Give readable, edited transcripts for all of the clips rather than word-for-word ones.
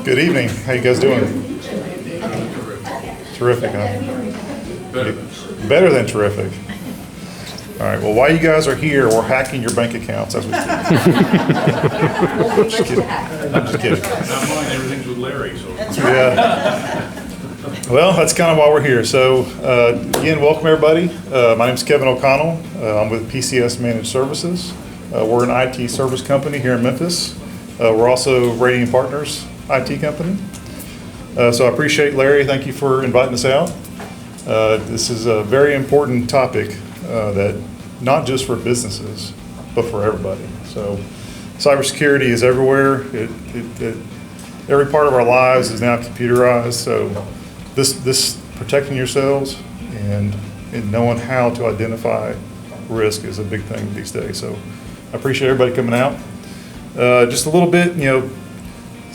Good evening. How you guys doing? Terrific, huh? Better than terrific. All right, well, while you guys are here, we're hacking your bank accounts as we speak. I'm just kidding. I'm just kidding. Not mine, everything's with Larry, so. Yeah. Well, that's kind of why we're here. So, again, welcome everybody. My name is Kevin O'Connell. I'm with PCS Managed Services. We're an IT service company here in Memphis. We're also Radian Partners IT company. So I appreciate Larry. Thank you for inviting us out. This is a very important topic that not just for businesses, but for everybody. So cybersecurity is everywhere. Every part of our lives is now computerized. So this protecting yourselves and knowing how to identify risk is a big thing these days. So I appreciate everybody coming out. Just a little bit,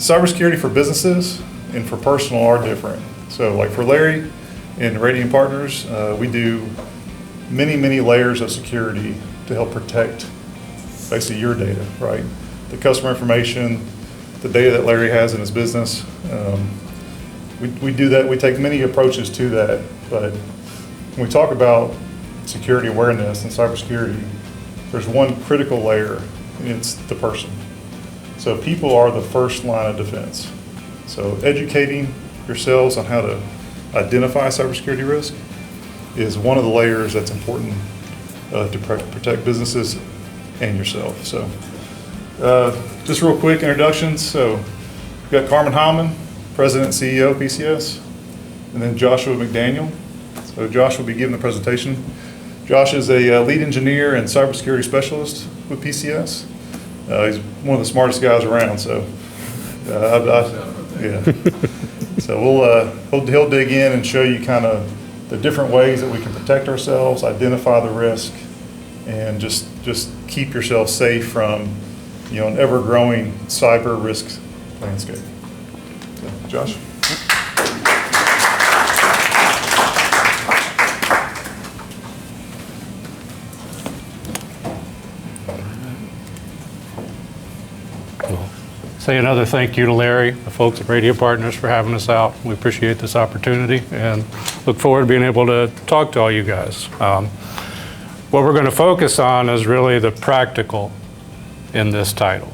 cybersecurity for businesses and for personal are different. So like for Larry and Radian Partners, we do many layers of security to help protect basically your data, right? The customer information, the data that Larry has in his business. We do that, we take many approaches to that, but when we talk about security awareness and cybersecurity, there's one critical layer, and it's the person. So people are the first line of defense. So educating yourselves on how to identify cybersecurity risk is one of the layers that's important to protect businesses and yourself. So just real quick introductions. So we've got Carmen Howman, President and CEO of PCS, and then Joshua McDaniel. So Josh will be giving the presentation. Josh is a lead engineer and cybersecurity specialist with PCS. He's one of the smartest guys around, so yeah. So he'll dig in and show you kind of the different ways that we can protect ourselves, identify the risk, and just keep yourself safe from an ever-growing cyber risk landscape. So, Josh. Say another thank you to Larry, the folks at Radian Partners for having us out. We appreciate this opportunity and look forward to being able to talk to all you guys. What we're going to focus on is really the practical in this title.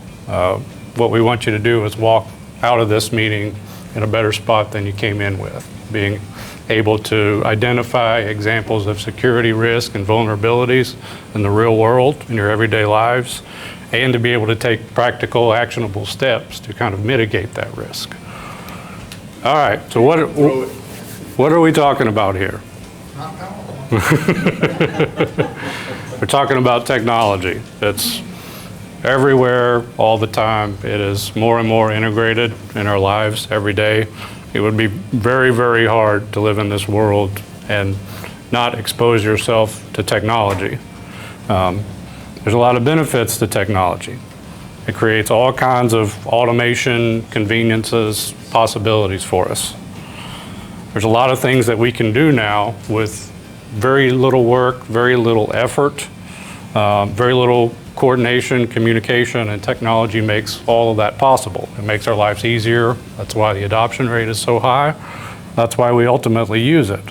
What we want you to do is walk out of this meeting in a better spot than you came in with, being able to identify examples of security risk and vulnerabilities in the real world, in your everyday lives, and to be able to take practical, actionable steps to kind of mitigate that risk. All right, so what are we talking about here? We're talking about technology. It's everywhere, all the time. It is more and more integrated in our lives every day. It would be very hard to live in this world and not expose yourself to technology. There's a lot of benefits to technology. It creates all kinds of automation, conveniences, possibilities for us. There's a lot of things that we can do now with very little work, very little effort, very little coordination, communication, and technology makes all of that possible. It makes our lives easier. That's why the adoption rate is so high. That's why we ultimately use it.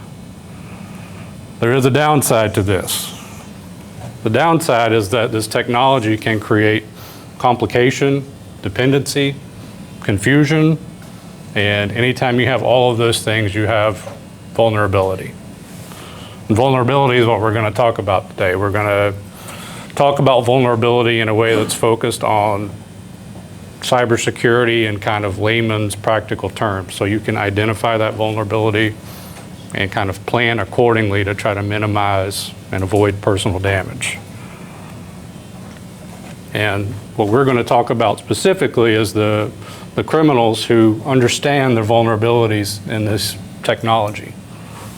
There is a downside to this. The downside is that this technology can create complication, dependency, confusion, and anytime you have all of those things, you have vulnerability. And vulnerability is what we're going to talk about today. We're going to talk about vulnerability in a way that's focused on cybersecurity in kind of layman's practical terms, so you can identify that vulnerability and kind of plan accordingly to try to minimize and avoid personal damage. And what we're going to talk about specifically is the criminals who understand their vulnerabilities in this technology.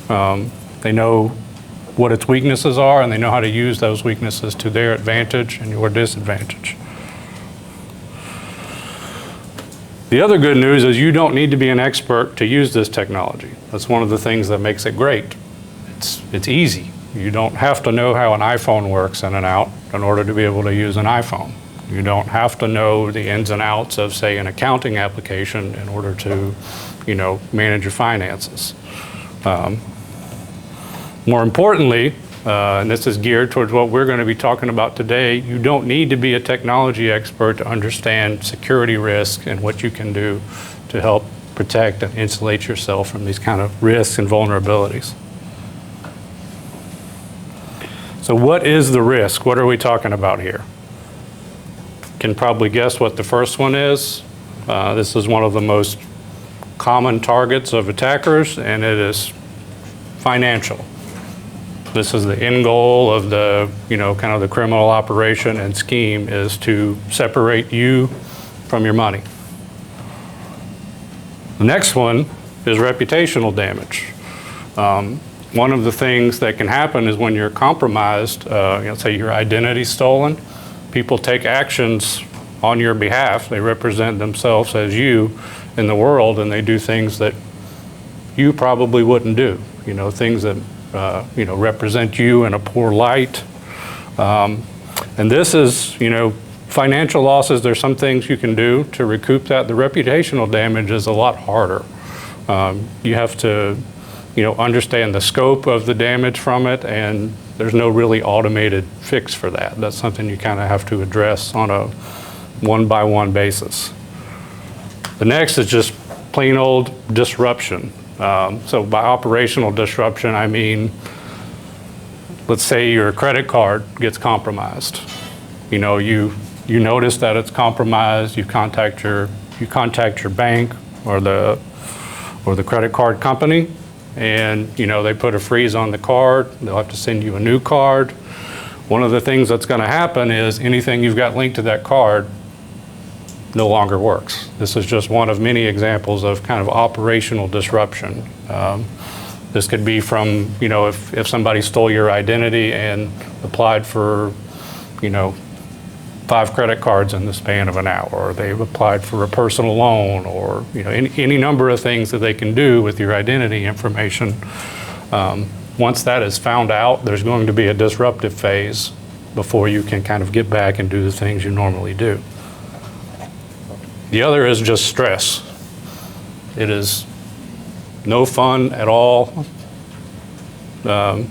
They know what its weaknesses are, and they know how to use those weaknesses to their advantage and your disadvantage. The other good news is you don't need to be an expert to use this technology. That's one of the things that makes it great. It's easy. You don't have to know how an iPhone works in and out in order to be able to use an iPhone. You don't have to know the ins and outs of, say, an accounting application in order to, manage your finances. More importantly, and this is geared towards what we're going to be talking about today, you don't need to be a technology expert to understand security risk and what you can do to help protect and insulate yourself from these kind of risks and vulnerabilities. So what is the risk? What are we talking about here? Can probably guess what the first one is. This is one of the most common targets of attackers, and it is financial. This is the end goal of the, kind of the criminal operation and scheme, is to separate you from your money. The next one is reputational damage. One of the things that can happen is when you're compromised, say your identity's stolen, people take actions on your behalf. They represent themselves as you in the world, and they do things that you probably wouldn't do. Things that represent you in a poor light. And this is, financial losses. There's some things you can do to recoup that. The reputational damage is a lot harder. You have to, understand the scope of the damage from it, and there's no really automated fix for that. That's something you kind of have to address on a one-by-one basis. The next is just plain old disruption. So by operational disruption, I mean, let's say your credit card gets compromised. You notice that it's compromised. You contact your bank or the credit card company, and they put a freeze on the card. They'll have to send you a new card. One of the things that's going to happen is anything you've got linked to that card no longer works. This is just one of many examples of kind of operational disruption. This could be from, if somebody stole your identity and applied for, 5 credit cards in the span of an hour, or they've applied for a personal loan, or any number of things that they can do with your identity information. Once that is found out, there's going to be a disruptive phase before you can kind of get back and do the things you normally do. The other is just stress. It is no fun at all to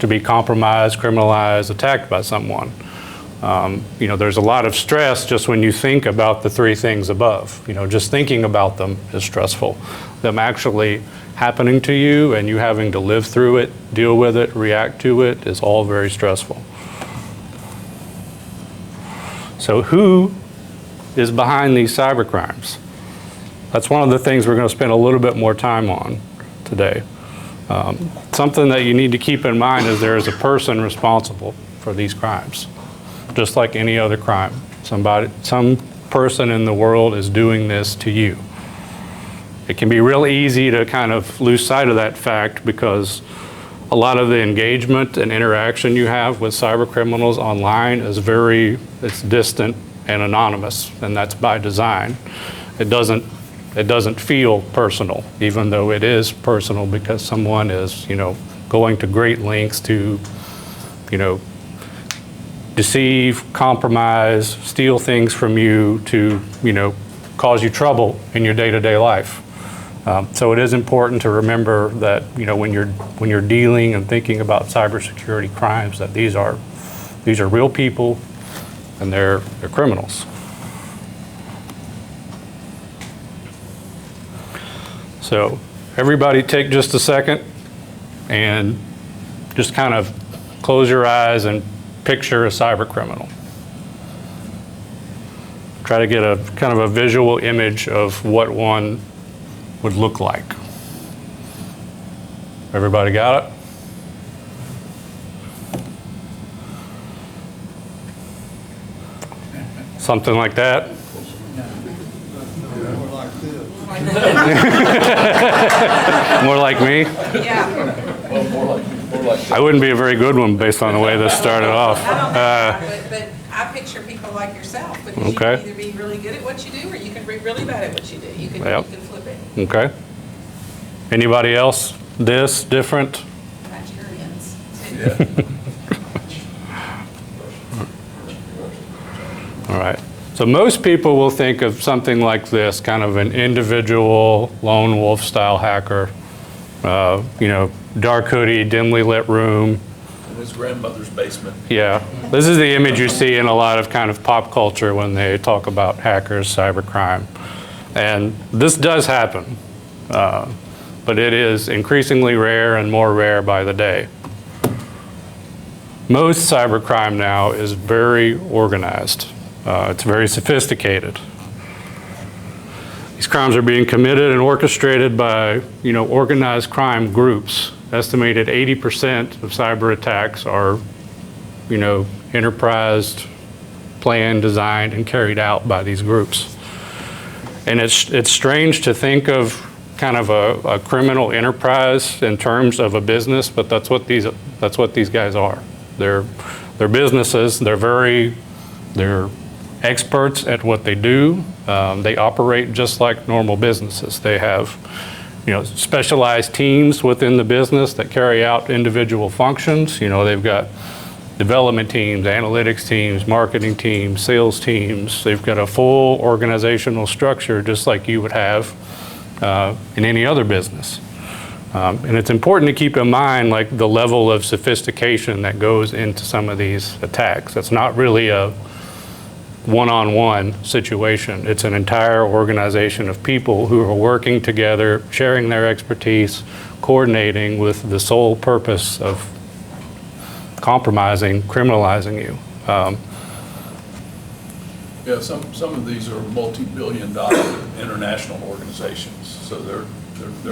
be compromised, criminalized, attacked by someone. There's a lot of stress just when you think about the 3 things above. Just thinking about them is stressful. Them actually happening to you and you having to live through it, deal with it, react to it is all very stressful. So who is behind these cyber crimes? That's one of the things we're going to spend a little bit more time on today. Something that you need to keep in mind is there is a person responsible for these crimes, just like any other crime. Some person in the world is doing this to you. It can be real easy to kind of lose sight of that fact because a lot of the engagement and interaction you have with cyber criminals online is it's distant and anonymous, and that's by design. It doesn't feel personal, even though it is personal because someone is, going to great lengths to, deceive, compromise, steal things from you to, cause you trouble in your day-to-day life. So it is important to remember that, when you're dealing and thinking about cybersecurity crimes, that these are real people and they're criminals. So everybody take just a second and just kind of close your eyes and picture a cyber criminal. Try to get a kind of a visual image of what one would look like. Everybody got it? Something like that? More like me? Yeah. I wouldn't be a very good one based on the way this started off. But I picture people like yourself because you Okay. can either be really good at what you do or you can be really bad at what you do. You can Yep. flip it. Okay. Anybody else? This, different? Nigerians. All right. So most people will think of something like this, kind of an individual lone wolf style hacker, dark hoodie, dimly lit room. In his grandmother's basement. Yeah, this is the image you see in a lot of kind of pop culture when they talk about hackers, cybercrime. And this does happen, but it is increasingly rare and more rare by the day. Most cybercrime now is very organized. It's very sophisticated. These crimes are being committed and orchestrated by, organized crime groups. Estimated 80% of cyber attacks are, enterprised, planned, designed, and carried out by these groups. And it's strange to think of kind of a criminal enterprise in terms of a business, but that's what these guys are. They're businesses. They're experts at what they do. They operate just like normal businesses. They have, specialized teams within the business that carry out individual functions. They've got development teams, analytics teams, marketing teams, sales teams. They've got a full organizational structure just like you would have in any other business. And it's important to keep in mind like the level of sophistication that goes into some of these attacks. It's not really a one-on-one situation. It's an entire organization of people who are working together, sharing their expertise, coordinating with the sole purpose of compromising, criminalizing you. Yeah, some of these are multi-billion-dollar international organizations, so they're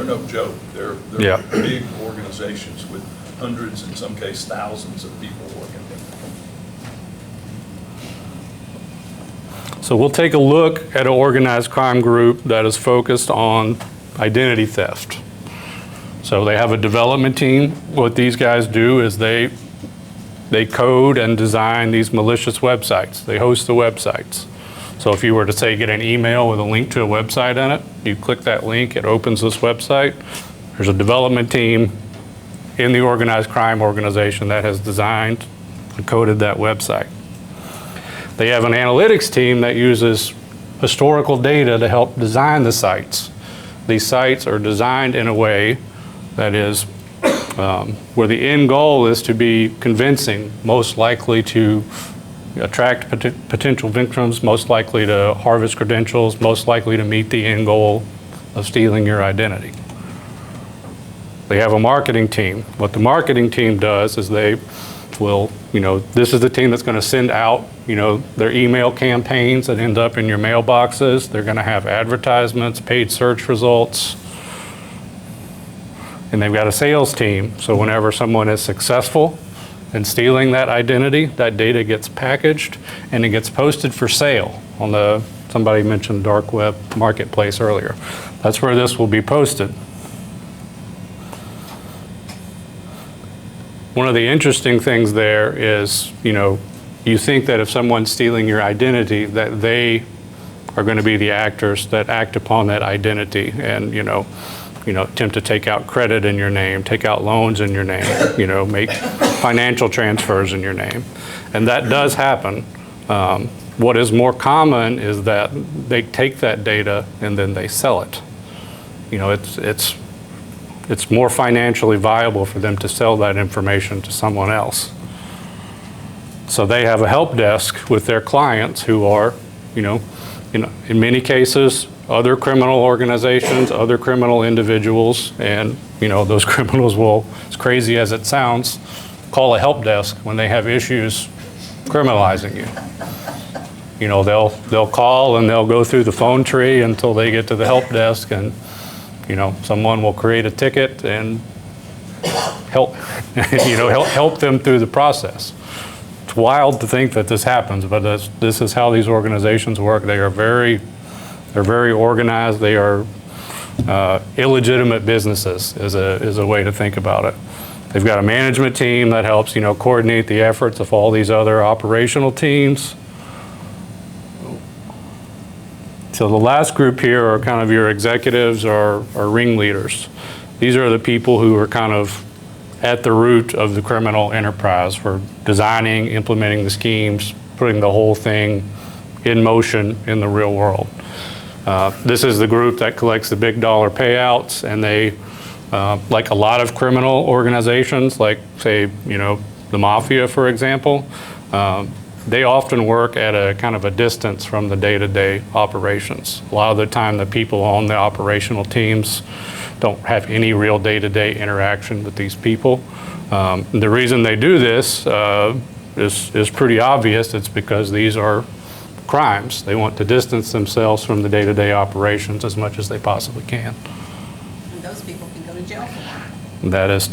no joke. They're Yeah. big organizations with hundreds, in some cases thousands of people working with them. So we'll take a look at an organized crime group that is focused on identity theft. So they have a development team. What these guys do is they code and design these malicious websites. They host the websites. So if you were to say get an email with a link to a website in it, you click that link, it opens this website. There's a development team in the organized crime organization that has designed and coded that website. They have an analytics team that uses historical data to help design the sites. These sites are designed in a way that is where the end goal is to be convincing, most likely to attract potential victims, most likely to harvest credentials, most likely to meet the end goal of stealing your identity. They have a marketing team. What the marketing team does is they will, this is the team that's going to send out, their email campaigns that end up in your mailboxes. They're going to have advertisements, paid search results, and they've got a sales team. So whenever someone is successful in stealing that identity, that data gets packaged and it gets posted for sale on somebody mentioned dark web marketplace earlier. That's where this will be posted. One of the interesting things there is, you think that if someone's stealing your identity, that they are going to be the actors that act upon that identity and, attempt to take out credit in your name, take out loans in your name, make financial transfers in your name. And that does happen. What is more common is that they take that data and then they sell it. It's more financially viable for them to sell that information to someone else. So they have a help desk with their clients who are, in many cases, other criminal organizations, other criminal individuals, and those criminals will, as crazy as it sounds, call a help desk when they have issues criminalizing you. They'll call and they'll go through the phone tree until they get to the help desk, and someone will create a ticket and help help them through the process. It's wild to think that this happens, but this is how these organizations work. They're very organized. They are illegitimate businesses is a way to think about it. They've got a management team that helps coordinate the efforts of all these other operational teams. So the last group here are kind of your executives or ringleaders. These are the people who are kind of at the root of the criminal enterprise for designing, implementing the schemes, putting the whole thing in motion in the real world. This is the group that collects the big dollar payouts, and they, like a lot of criminal organizations, like say, the mafia, for example, they often work at a kind of a distance from the day-to-day operations. A lot of the time, the people on the operational teams don't have any real day-to-day interaction with these people. The reason they do this is pretty obvious. It's because these are crimes. They want to distance themselves from the day-to-day operations as much as they possibly can. And those people can go to jail for that. That is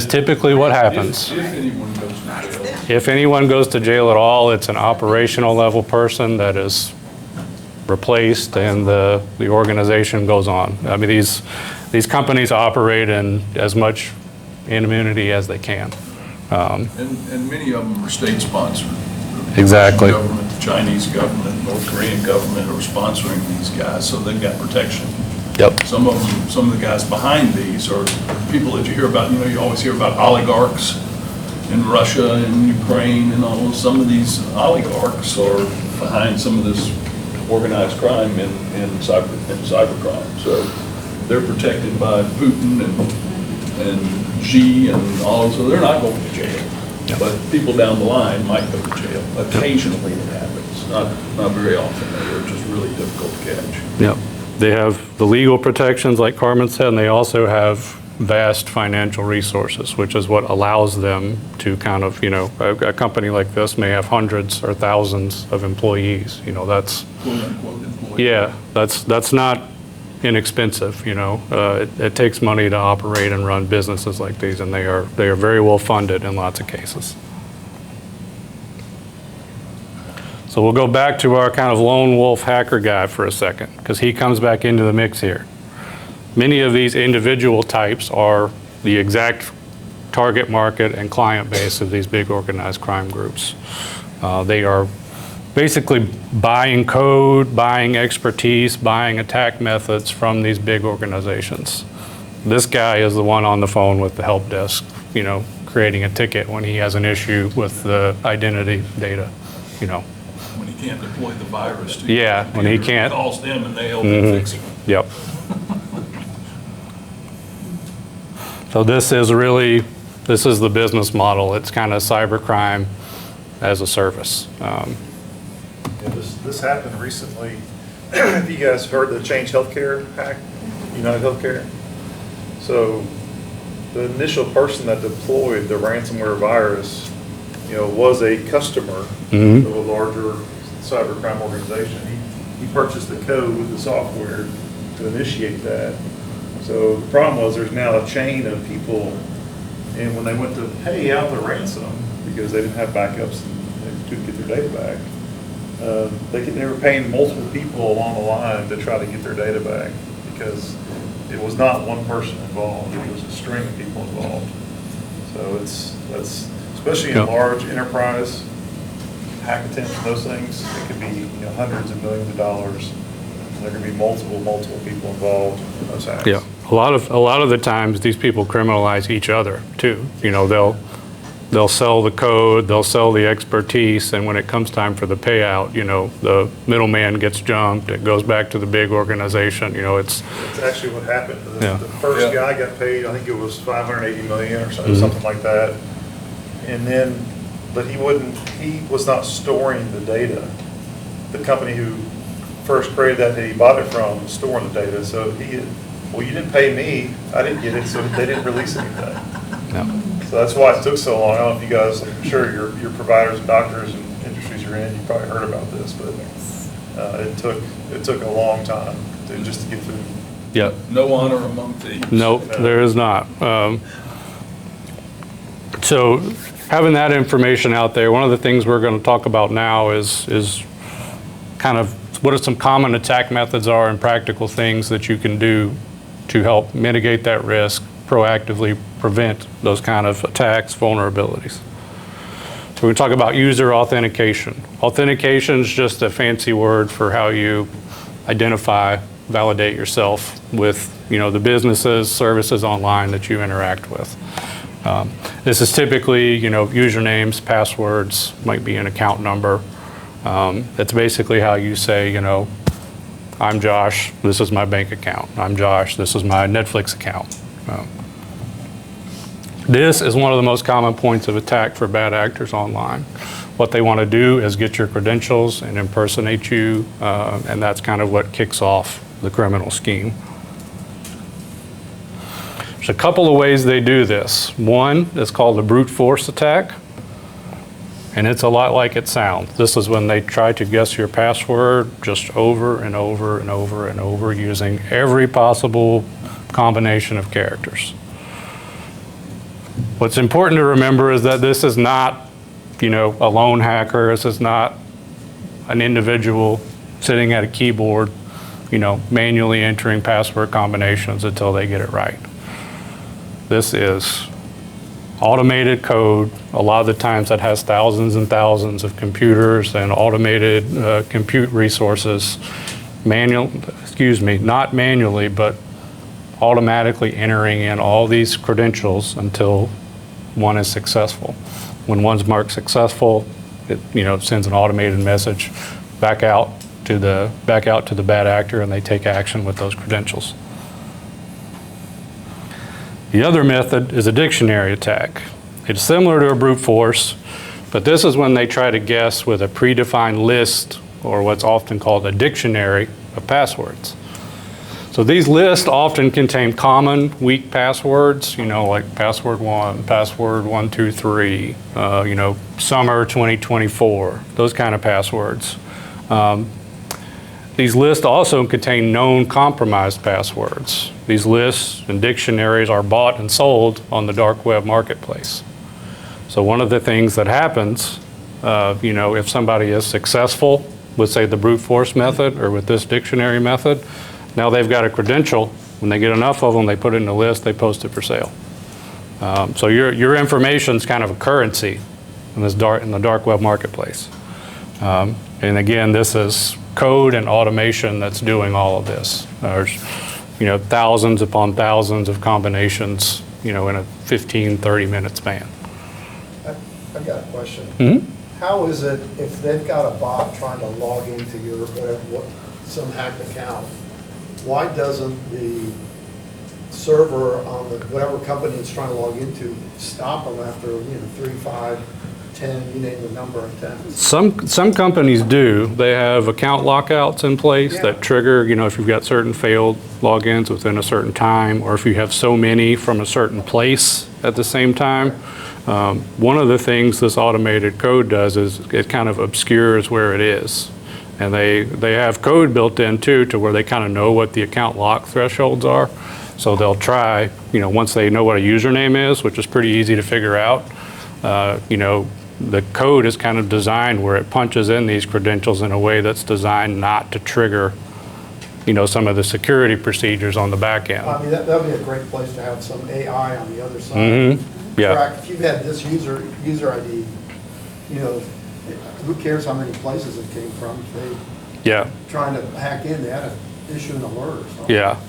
typically what happens. If anyone goes to jail. If anyone goes to jail at all, it's an operational level person that is replaced, and the organization goes on. I mean, these companies operate in as much immunity as they can. And many of them are state-sponsored. Exactly. The Russian government, the Chinese government, North Korean government are sponsoring these guys, so they've got protection. Yep. Some of the guys behind these are people that you hear about. You always hear about oligarchs in Russia and Ukraine and all. Some of these oligarchs are behind some of this organized crime in cybercrime. So they're protected by Putin and Xi and all. So they're not going to jail. Yep. But people down the line might go to jail. Occasionally it happens. Not very often. They're just really difficult to catch. Yep. They have the legal protections, like Carmen said, and they also have vast financial resources, which is what allows them to kind of, a company like this may have hundreds or thousands of employees. That's, Quote-unquote employees. yeah, that's not inexpensive. It takes money to operate and run businesses like these, and they are very well funded in lots of cases. So we'll go back to our kind of lone wolf hacker guy for a second, because he comes back into the mix here. Many of these individual types are the exact target market and client base of these big organized crime groups. They are basically buying code, buying expertise, buying attack methods from these big organizations. This guy is the one on the phone with the help desk, creating a ticket when he has an issue with the identity data, When he can't deploy the virus to Yeah, when he can't. He calls them and they help him fix it. Yep. So this is the business model. It's kind of cybercrime as a service. Yeah, this happened recently. Have you guys heard the Change Healthcare hack, United Healthcare? So the initial person that deployed the ransomware virus, was a customer of a larger cybercrime organization. He purchased the code with the software to initiate that. So the problem was there's now a chain of people, and when they went to pay out the ransom, because they didn't have backups and they couldn't get their data back, they were paying multiple people along the line to try to get their data back, because it was not one person involved, it was a string of people involved. So that's especially in large enterprise hack attempts and those things, it could be hundreds of millions of dollars. There can be multiple people involved in those hacks. Yeah, a lot of the times these people criminalize each other too. They'll sell the code, they'll sell the expertise, and when it comes time for the payout, the middleman gets jumped. It goes back to the big organization. It's actually what happened. Yeah. The first guy got paid, I think it was $580 million or something like that. And then, but he was not storing the data. The company who first created that he bought it from was storing the data. So you didn't pay me, I didn't get it, so they didn't release anything. yeah. So that's why it took so long. I don't know if you guys, I'm sure your providers and doctors and industries you're in, you probably heard about this, but it took a long time just to get through. Yeah. No honor among thieves. Nope, there is not. So having that information out there, one of the things we're going to talk about now is kind of what are some common attack methods are and practical things that you can do to help mitigate that risk, proactively prevent those kind of attacks, vulnerabilities. So we talk about user authentication. Authentication is just a fancy word for how you identify, validate yourself with the businesses, services online that you interact with. This is typically usernames, passwords, might be an account number. It's basically how you say, you know, I'm Josh, this is my bank account. I'm Josh, this is my Netflix account. This is one of the most common points of attack for bad actors online. What they want to do is get your credentials and impersonate you, and that's kind of what kicks off the criminal scheme. There's a couple of ways they do this. One is called a brute force attack, and it's a lot like it sounds. This is when they try to guess your password just over and over and over and over using every possible combination of characters. What's important to remember is that this is not, you know, a lone hacker. This is not an individual sitting at a keyboard, you know, manually entering password combinations until they get it right. This is automated code, a lot of the times that has thousands and thousands of computers and automated compute resources, not manually, but automatically entering in all these credentials until one is successful. When one's marked successful, it, you know, sends an automated message back out to the bad actor, and they take action with those credentials. The other method is a dictionary attack. It's similar to a brute force, but this is when they try to guess with a predefined list, or what's often called a dictionary of passwords. So these lists often contain common weak passwords, you know, like password 1, password 123, you know, summer 2024, those kind of passwords. These lists also contain known compromised passwords. These lists and dictionaries are bought and sold on the dark web marketplace. So one of the things that happens, you know, if somebody is successful with, say, the brute force method or with this dictionary method, now they've got a credential. When they get enough of them, they put it in a list, they post it for sale. So your information's kind of a currency in the dark web marketplace. And again, this is code and automation that's doing all of this. There's, you know, thousands upon thousands of combinations, you know, in a 15, 30-minute span. I've got a question. Mm-hmm. How is it if they've got a bot trying to log into your some hacked account? Why doesn't the server on the whatever company it's trying to log into stop them after 3, 5, 10, you name the number of attempts? Some companies do. They have account lockouts in place that trigger, you know, if you've got certain failed logins within a certain time, or if you have so many from a certain place at the same time. One of the things this automated code does is it kind of obscures where it is. And they have code built in too, to where they kind of know what the account lock thresholds are. So they'll try, you know, once they know what a username is, which is pretty easy to figure out, you know, the code is kind of designed where it punches in these credentials in a way that's designed not to trigger, you know, some of the security procedures on the back end. I mean, that would be a great place to have some AI on the other side. Mm-hmm. Yeah. Track, if you've had this user ID, you know, who cares how many places it came from? If they trying to hack in, they had to issue an alert or something. Yeah.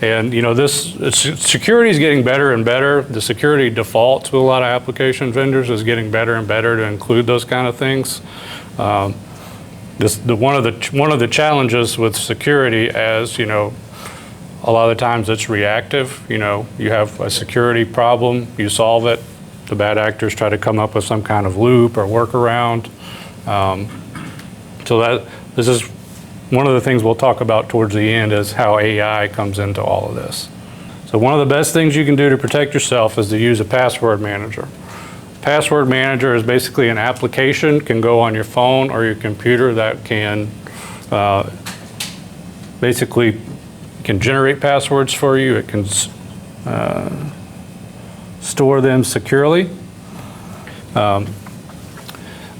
And, you know, security is getting better and better. The security default to a lot of application vendors is getting better and better to include those kind of things. One of the challenges with security, as you know, a lot of the times it's reactive. You know, you have a security problem, you solve it. The bad actors try to come up with some kind of loop or workaround. So this is one of the things we'll talk about towards the end, is how AI comes into all of this. So one of the best things you can do to protect yourself is to use a password manager. Password manager is basically an application, can go on your phone or your computer, that can basically can generate passwords for you. It can store them securely.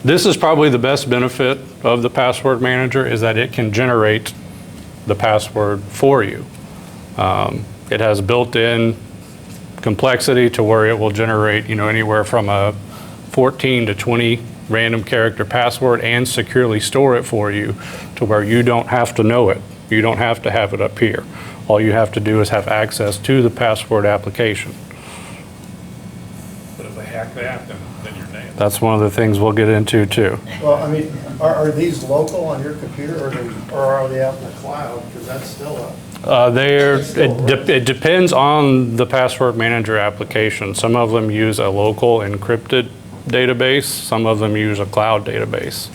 This is probably the best benefit of the password manager, is that it can generate the password for you. It has built-in complexity to where it will generate, you know, anywhere from a 14 to 20 random character password and securely store it for you to where you don't have to know it. You don't have to have it up here. All you have to do is have access to the password application. But if a hack that, then you're nailed. That's one of the things we'll get into too. Well, I mean, are these local on your computer or are they out in the cloud? Because that's still It depends on the password manager application. Some of them use a local encrypted database. Some of them use a cloud database.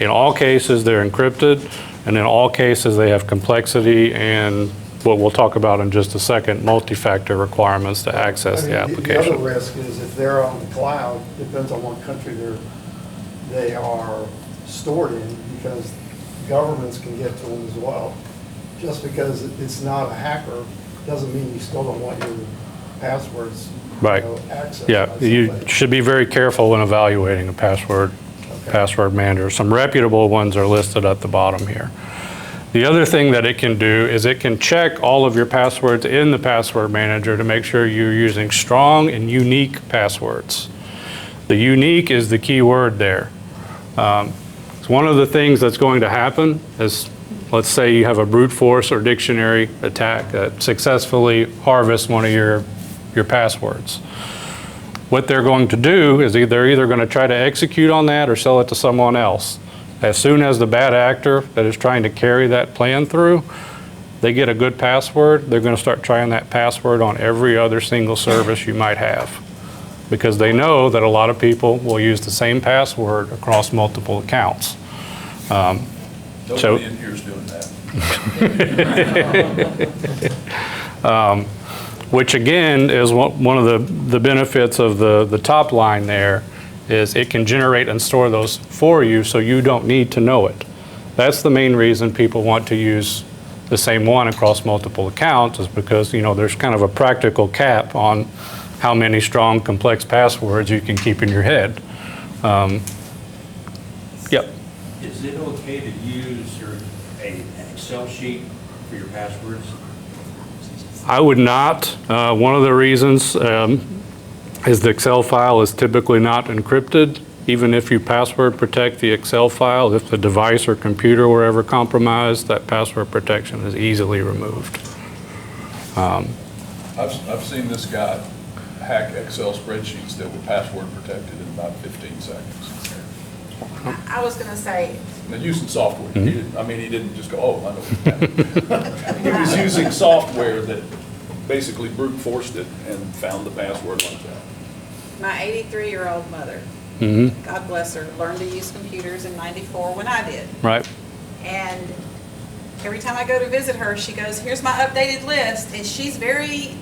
In all cases, they're encrypted, and in all cases, they have complexity and what we'll talk about in just a second, multi-factor requirements to access the The application. other risk is if they're on the cloud, depends on what country they are stored in, because governments can get to them as well. Just because it's not a hacker doesn't mean you still don't want your passwords, Right. accessed. Yeah, by you somebody. should be very careful when evaluating a password manager. Some reputable ones are listed at the bottom here. The other thing that it can do is it can check all of your passwords in the password manager to make sure you're using strong and unique passwords. The unique is the key word there. It's one of the things that's going to happen is, let's say you have a brute force or dictionary attack that successfully harvests one of your passwords. What they're going to do is they're either going to try to execute on that or sell it to someone else. As soon as the bad actor that is trying to carry that plan through, they get a good password, they're going to start trying that password on every other single service you might have. Because they know that a lot of people will use the same password across multiple accounts. Nobody in here is doing that. Which again is one of the benefits of the top line there, is it can generate and store those for you so you don't need to know it. That's the main reason people want to use the same one across multiple accounts, is because there's kind of a practical cap on how many strong, complex passwords you can keep in your head. Yep. Is it okay to use an Excel sheet for your passwords? I would not. One of the reasons is the Excel file is typically not encrypted. Even if you password protect the Excel file, if the device or computer were ever compromised, that password protection is easily removed. I've seen this guy hack Excel spreadsheets that were password protected in about 15 seconds. I was gonna say, And using software. He didn't just go, oh, I know what happened. He was using software that basically brute forced it and found the password like that. my 83-year-old mother, God bless her, learned to use computers in '94 when I did. Right? And every time I go to visit her, she goes, here's my updated list. And she's very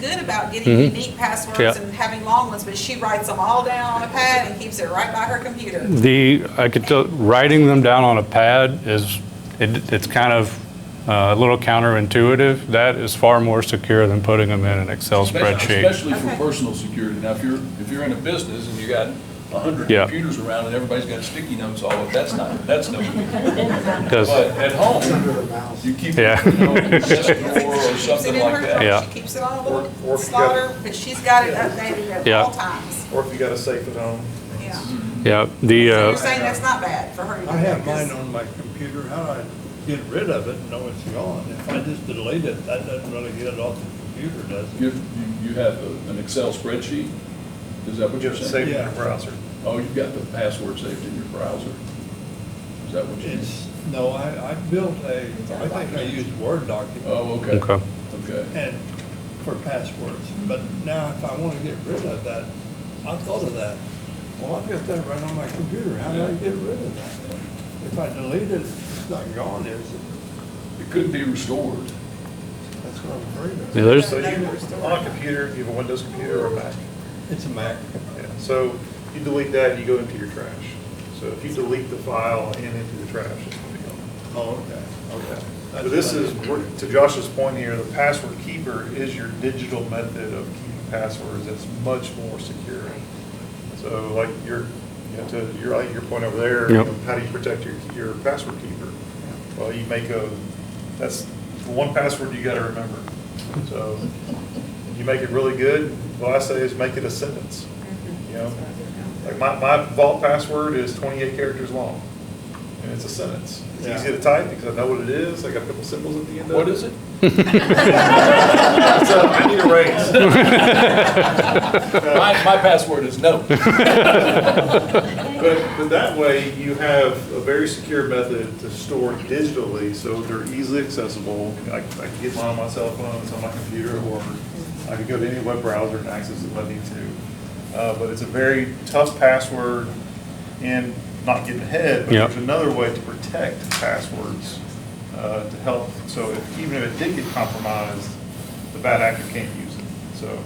good about getting unique passwords Yeah. and having long ones, but she writes them all down on a pad and keeps it right by her computer. I could tell, writing them down on a pad it's kind of a little counterintuitive. That is far more secure than putting them in an Excel spreadsheet. Especially for Okay. personal security. Now, if you're in a business and you got 100 Yeah. computers around and everybody's got sticky notes all over, that's no good. Because But at home, Under the mouse. you keep Yeah. it in your desk drawer or She keeps it something in like her that. drawer. Yeah. She keeps it on a Or little if you slaughter, but she's got it updated at Yeah. all times. Or if you got a safe at home. Yeah. Yeah, So you're saying the that's not bad for her to do I have that, 'cause- mine on my computer, how do I get rid of it and know it's gone? If I just delete it, that doesn't really get it off the computer, does it? You have an Excel spreadsheet? Is that what You you're have it saying? saved in your Yeah. browser. Oh, you've got the password saved in your browser? Is that what you mean? No, I built I think I used Word document Oh, okay. Okay. Okay. and for passwords, but now if I want to get rid of that, I thought of that. Well, I've got that right on my computer, how do I get rid of that? If I delete it, it's not gone, is it? It couldn't be restored. That's what I'm afraid of. yeah, there's, So on a computer, you have a Windows computer or a Mac? It's a Mac. Yeah. So you delete that, and you go into your trash. So if you delete the file and into the trash, it's going to be gone. Oh, okay, okay. But this is, to Josh's point here, the password keeper is your digital method of keeping passwords that's much more secure. So like your point over there, Yep. how do you protect your password keeper? Well, you make that's the one password you got to remember. So you make it really good. What I say is make it a sentence. You know, like my vault password is 28 characters long, and it's a sentence. It's Yeah. easy to type because I know what it is. I got a couple symbols at the end of it. What is it? So I need to phrase. My password is no. But that way, you have a very secure method to store digitally, so they're easily accessible. I can get mine on my cell phone, it's on my computer, or I could go to any web browser and access it if I need to. But it's a very tough password, and not getting ahead, but Yep. there's another way to protect passwords to help. So even if it did get compromised, the bad actor can't use it. So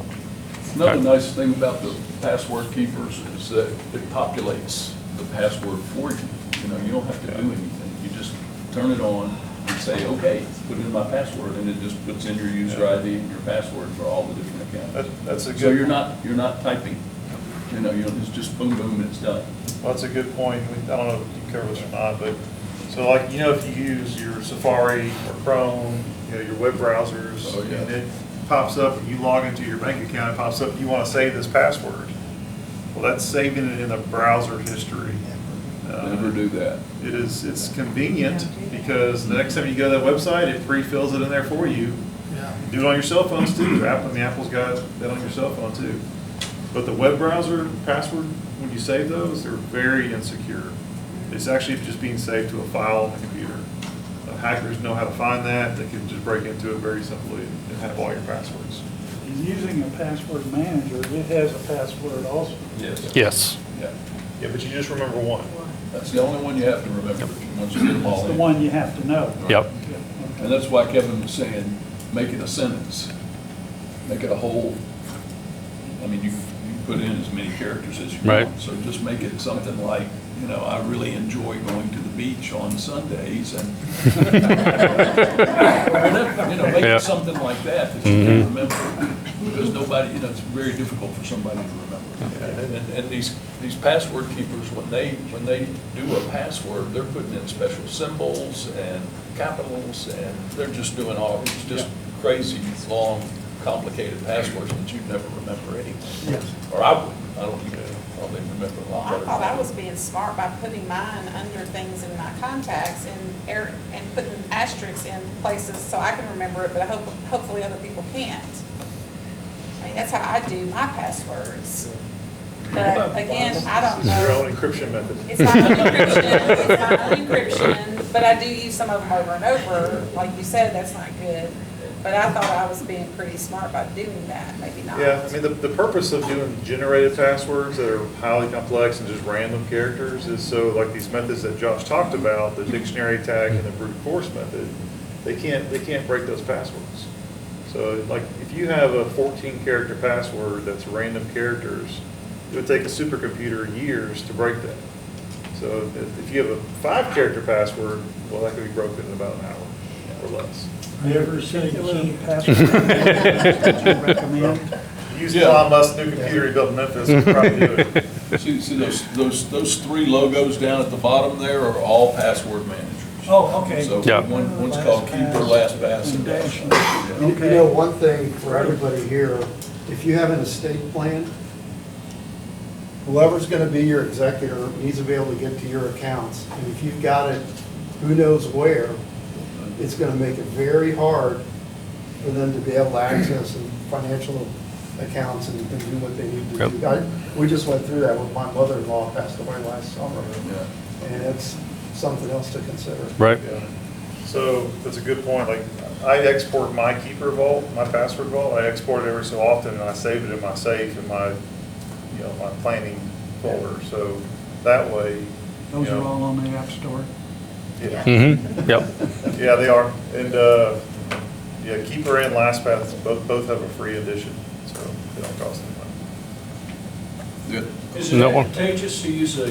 Another nice thing about the password keepers is that it populates the password for you. You know, you don't have to do anything. You just turn it on and say, okay, put in my password, and it just puts in your user ID and your password for all the different accounts. that's a good. So you're not typing. You know, it's just boom, boom, and it's done. Well, that's a good point. I don't know if you cover this or not, but, so like, you know, if you use your Safari or Chrome, you know, your web browsers, Oh, yeah. and it pops up, and you log into your bank account, it pops up, you want to save this password. Well, that's saving it in the browser history. Never do that. It's convenient, because the next time you go to that website, it pre-fills it in there for you. Do it on your cell phones too. Apple's got that on your cell phone too. But the web browser password, when you save those, they're very insecure. It's actually just being saved to a file on the computer. Hackers know how to find that. They can just break into it very simply and have all your passwords. Using a password manager, it has a password also. Yes. Yes. Yeah. Yeah, but you just remember one. That's the only one you have to remember once you get them all It's the in. one you have to know. Yep. And that's why Kevin was saying, make it a sentence. Make it a whole, I mean, you can put in as many characters as you Right. want. So just make it something like, you know, I really enjoy going to the beach on Sundays and, you know, make Yeah. it something like that that you can remember. Because nobody, you know, it's very difficult for somebody to remember. And these password keepers, when they do a password, they're putting in special symbols and capitals, and they're just doing all, it's just crazy, long, complicated passwords that you'd never remember anyway. Yes. Or I wouldn't, I don't even probably remember a Well, lot I better. thought I was being smart by putting mine under things in my contacts and putting asterisks in places so I can remember it, but hopefully other people can't. I mean, that's how I do my passwords. But again, I don't know. Your own encryption method. It's my own encryption, but I do use some of them over and over. Like you said, that's not good. But I thought I was being pretty smart by doing that, maybe not. Yeah, I mean, the purpose of doing generated passwords that are highly complex and just random characters is so, like these methods that Josh talked about, the dictionary tag and the brute force method, they can't break those passwords. So like, if you have a 14-character password that's random characters, it would take a supercomputer years to break that. So if you have a 5-character password, well, that could be broken in about an hour or less. Have you ever seen a key password that you recommend? Use Elon Musk's new computer he built in Memphis, you could probably do it. See those three logos down at the bottom there are all password managers. Oh, okay. So Yeah. one's called Keeper, LastPass, and Dash. You know, one thing for everybody here, if you have an estate plan, whoever's gonna be your executor needs to be able to get to your accounts. And if you've got it, who knows where, it's gonna make it very hard for them to be able to access financial accounts and do what they need to do. We just went through that when my mother-in-law passed away last summer. Yeah. And it's something else to consider. Right. Yeah. So that's a good point. Like, I export my Keeper vault, my password vault. I export it every so often, and I save it in my safe in my, you know, my planning folder. So that way, Those you are know, all on the App Store. Yeah, Mm-hmm. Yep. yeah, they are. And yeah, Keeper and LastPass both have a free edition, so they don't cost any money. Good. Is it No one. advantageous to use a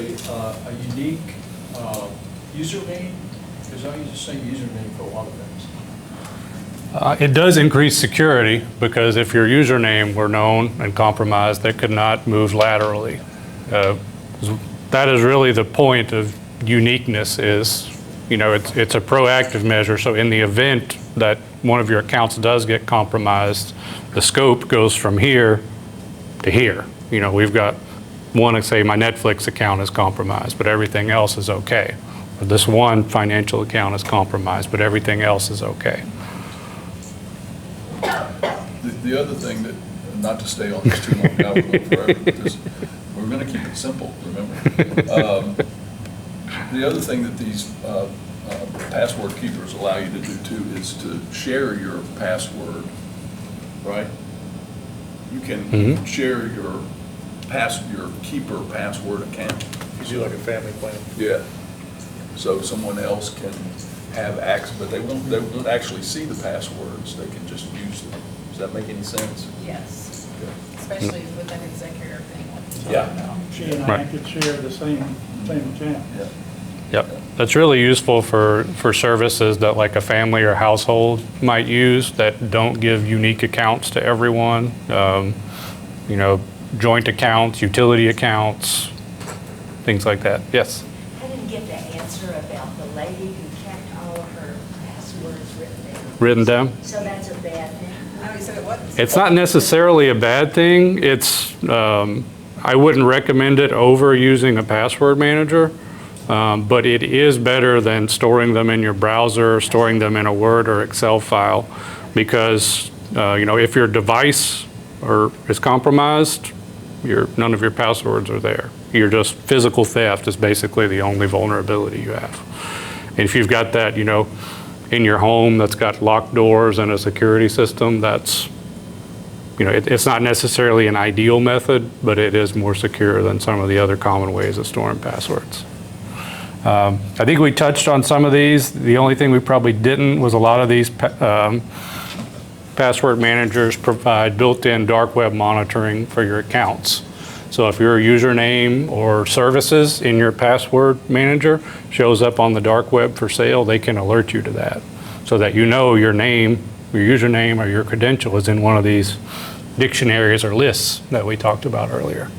unique username? Because I use the same username for a lot of things. It does increase security, because if your username were known and compromised, that could not move laterally. That is really the point of uniqueness is, you know, it's a proactive measure. So in the event that one of your accounts does get compromised, the scope goes from here to here. You know, we've got one, let's say my Netflix account is compromised, but everything else is okay. Or this one financial account is compromised, but everything else is okay. The other thing that, not to stay on this too long, now we're going forever, because we're going to keep it simple, remember? The other thing that these password keepers allow you to do too is to share your password, right? You can share your keeper password account. You do like a family plan. Yeah. So someone else can have access, but they won't actually see the passwords. They can just use them. Does that make any sense? Yes, Okay. especially with an executive thing like you're Yeah. talking about. She and I Right. could share the same account. Yeah. Yep. That's really useful for services that like a family or household might use that don't give unique accounts to everyone. You know, joint accounts, utility accounts, things like that. Yes? I didn't get the answer about the lady who kept all of her passwords written down. Written down? So that's a bad thing. No, he said it wasn't. It's not necessarily a bad thing. It's, I wouldn't recommend it over using a password manager, but it is better than storing them in your browser, storing them in a Word or Excel file, because, you know, if your device is compromised, none of your passwords are there. You're just, physical theft is basically the only vulnerability you have. And if you've got that, you know, in your home that's got locked doors and a security system, that's, you know, it's not necessarily an ideal method, but it is more secure than some of the other common ways of storing passwords. I think we touched on some of these. The only thing we probably didn't was a lot of these password managers provide built-in dark web monitoring for your accounts. So if your username or services in your password manager shows up on the dark web for sale, they can alert you to that, so that you know your name, your username, or your credential is in one of these dictionaries or lists that we talked about earlier.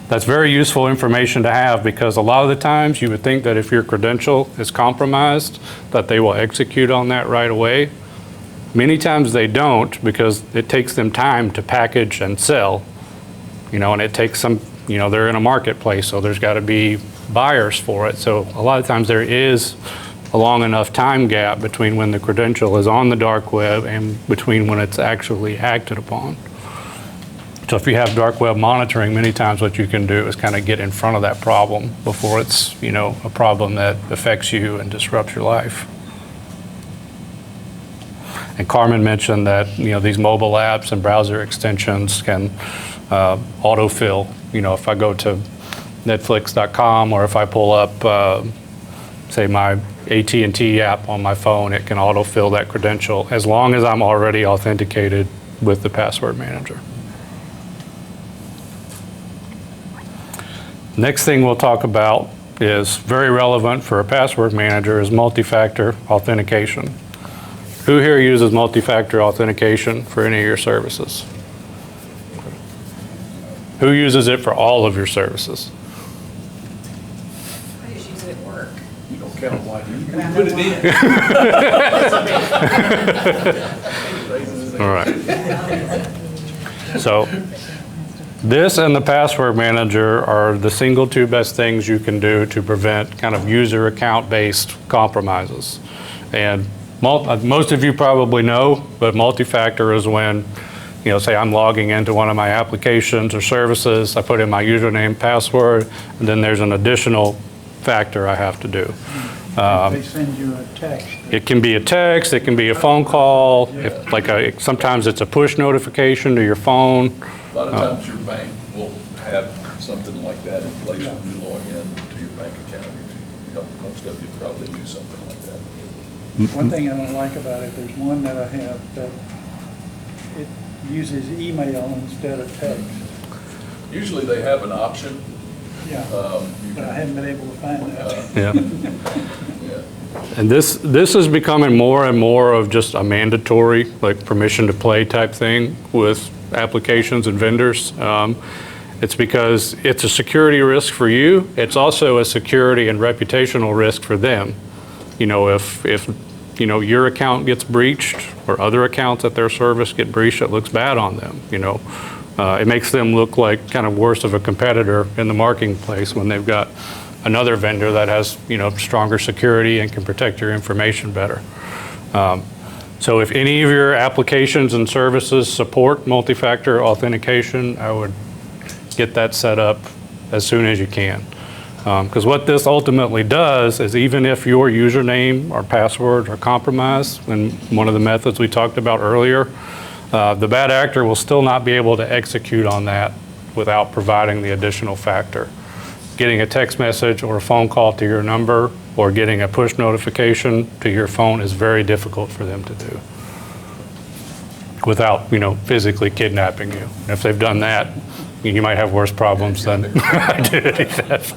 That's very useful information to have, because a lot of the times you would think that if your credential is compromised, that they will execute on that right away. Many times they don't, because it takes them time to package and sell, you know, and it takes some, you know, they're in a marketplace, so there's got to be buyers for it. So a lot of times there is a long enough time gap between when the credential is on the dark web and between when it's actually acted upon. So if you have dark web monitoring, many times what you can do is kind of get in front of that problem before it's, you know, a problem that affects you and disrupts your life. And Carmen mentioned that, you know, these mobile apps and browser extensions can autofill. You know, if I go to Netflix.com, or if I pull up, say, my AT&T app on my phone, it can autofill that credential as long as I'm already authenticated with the password manager. Next thing we'll talk about is very relevant for a password manager is multi-factor authentication. Who here uses multi-factor authentication for any of your services? Who uses it for all of your services? I just use it at work. You don't count why you But I put know it in. All right. So this and the password manager are the single two best things you can do to prevent kind of user account-based compromises. And most of you probably know, but multi-factor is when, you know, say I'm logging into one of my applications or services, I put in my username, password, and then there's an additional factor I have to do. They send you a text. It can be a text, it can be a phone call, if, sometimes it's a push notification to your phone. A lot of times your bank will have something like that in place when you log in to your bank account. You know, most of you probably do something like that. One thing I don't like about it, there's one that I have that it uses email instead of text. Usually they have an option. Yeah, You but I can, haven't been able to find that. Yeah. yeah. And this is becoming more and more of just a mandatory, like permission to play type thing with applications and vendors. It's because it's a security risk for you. It's also a security and reputational risk for them. You know, if you know, your account gets breached or other accounts at their service get breached, it looks bad on them, you know. It makes them look like kind of worse of a competitor in the marketplace when they've got another vendor that has, you know, stronger security and can protect your information better. So if any of your applications and services support multi-factor authentication, I would get that set up as soon as you can. Because what this ultimately does is even if your username or password are compromised, and one of the methods we talked about earlier, the bad actor will still not be able to execute on that without providing the additional factor. Getting a text message or a phone call to your number or getting a push notification to your phone is very difficult for them to do without, physically kidnapping you. If they've done that, you might have worse problems than identity theft.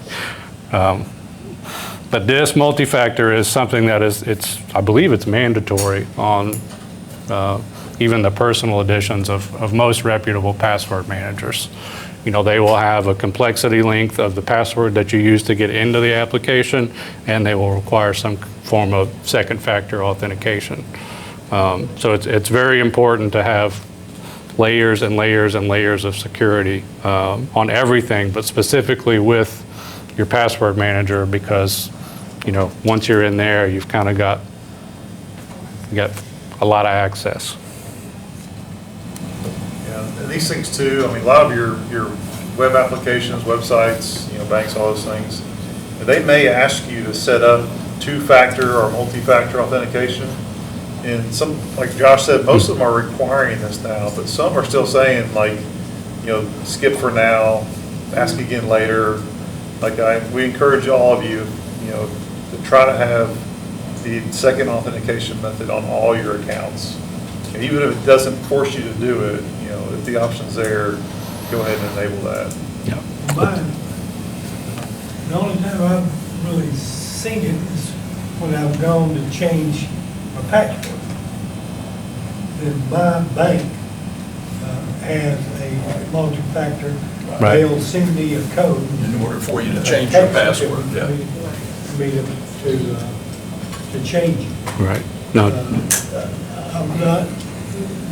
But this multi-factor is something that I believe it's mandatory on even the personal editions of most reputable password managers. They will have a complexity length of the password that you use to get into the application, and they will require some form of second factor authentication. So it's very important to have layers and layers and layers of security on everything, but specifically with your password manager, because once you're in there, you've kind of got a lot of access. Yeah, and these things too, a lot of your web applications, websites, banks, all those things, they may ask you to set up two-factor or multi-factor authentication. And some, like Josh said, most of them are requiring this now, but some are still saying skip for now, ask again later. We encourage all of you, to try to have the second authentication method on all your accounts. And even if it doesn't force you to do it, if the option's there, go ahead and enable that. Yeah. Mine, the only time I've really seen it is when I've gone to change my password. Then my bank has a multi-factor. Right. They'll send me a code. In order for you to change your password, yeah. For me to change it. Right. No. I've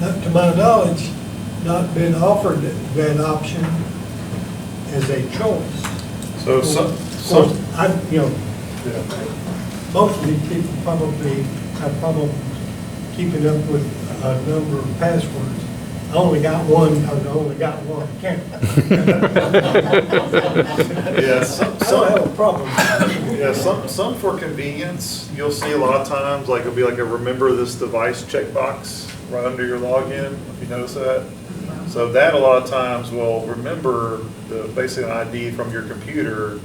not to my knowledge, not been offered that option as a choice. So Of course, most of these people probably have problem keeping up with a number of passwords. I only got one because I only got one account. Yeah, I don't have a problem. Yeah, some for convenience, you'll see a lot of times, it'll be like a remember this device checkbox right under your login, if you notice that. So that a lot of times will remember basically an ID from your computer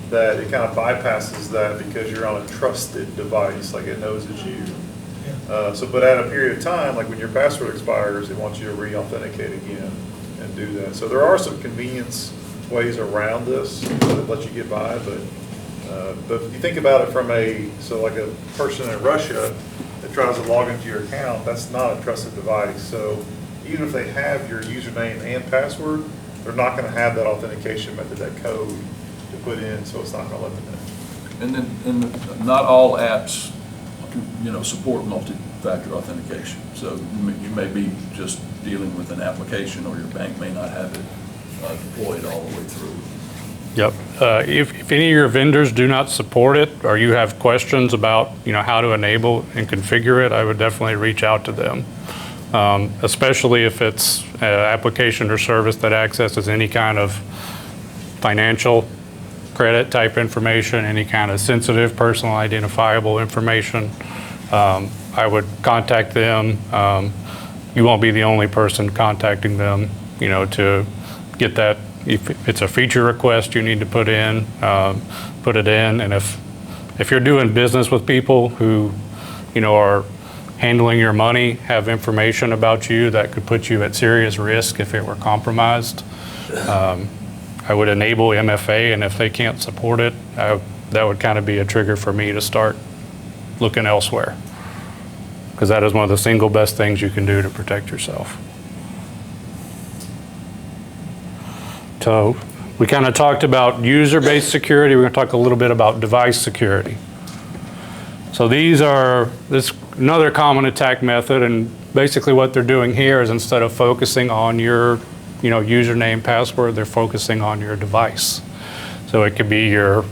that it kind of bypasses that because you're on a trusted device, like it knows it's you. But at a period of time, like when your password expires, it wants you to re-authenticate again and do that. So there are some convenience ways around this that let you get by, but if you think about it from like a person in Russia that tries to log into your account, that's not a trusted device. So even if they have your username and password, they're not going to have that authentication method, that code to put in, so it's not going to let them in. And not all apps, support multi-factor authentication. So you may be just dealing with an application, or your bank may not have it deployed all the way through. Yep. If any of your vendors do not support it, or you have questions about how to enable and configure it, I would definitely reach out to them. Especially if it's an application or service that accesses any kind of financial credit type information, any kind of sensitive personal identifiable information. I would contact them. You won't be the only person contacting them, to get that. If it's a feature request you need to put it in. And if you're doing business with people who, are handling your money, have information about you that could put you at serious risk if it were compromised, I would enable MFA, and if they can't support it, that would kind of be a trigger for me to start looking elsewhere, because that is one of the single best things you can do to protect yourself. So we kind of talked about user-based security. We're going to talk a little bit about device security. So this another common attack method, and basically what they're doing here is instead of focusing on your username, password, they're focusing on your device. So it could be your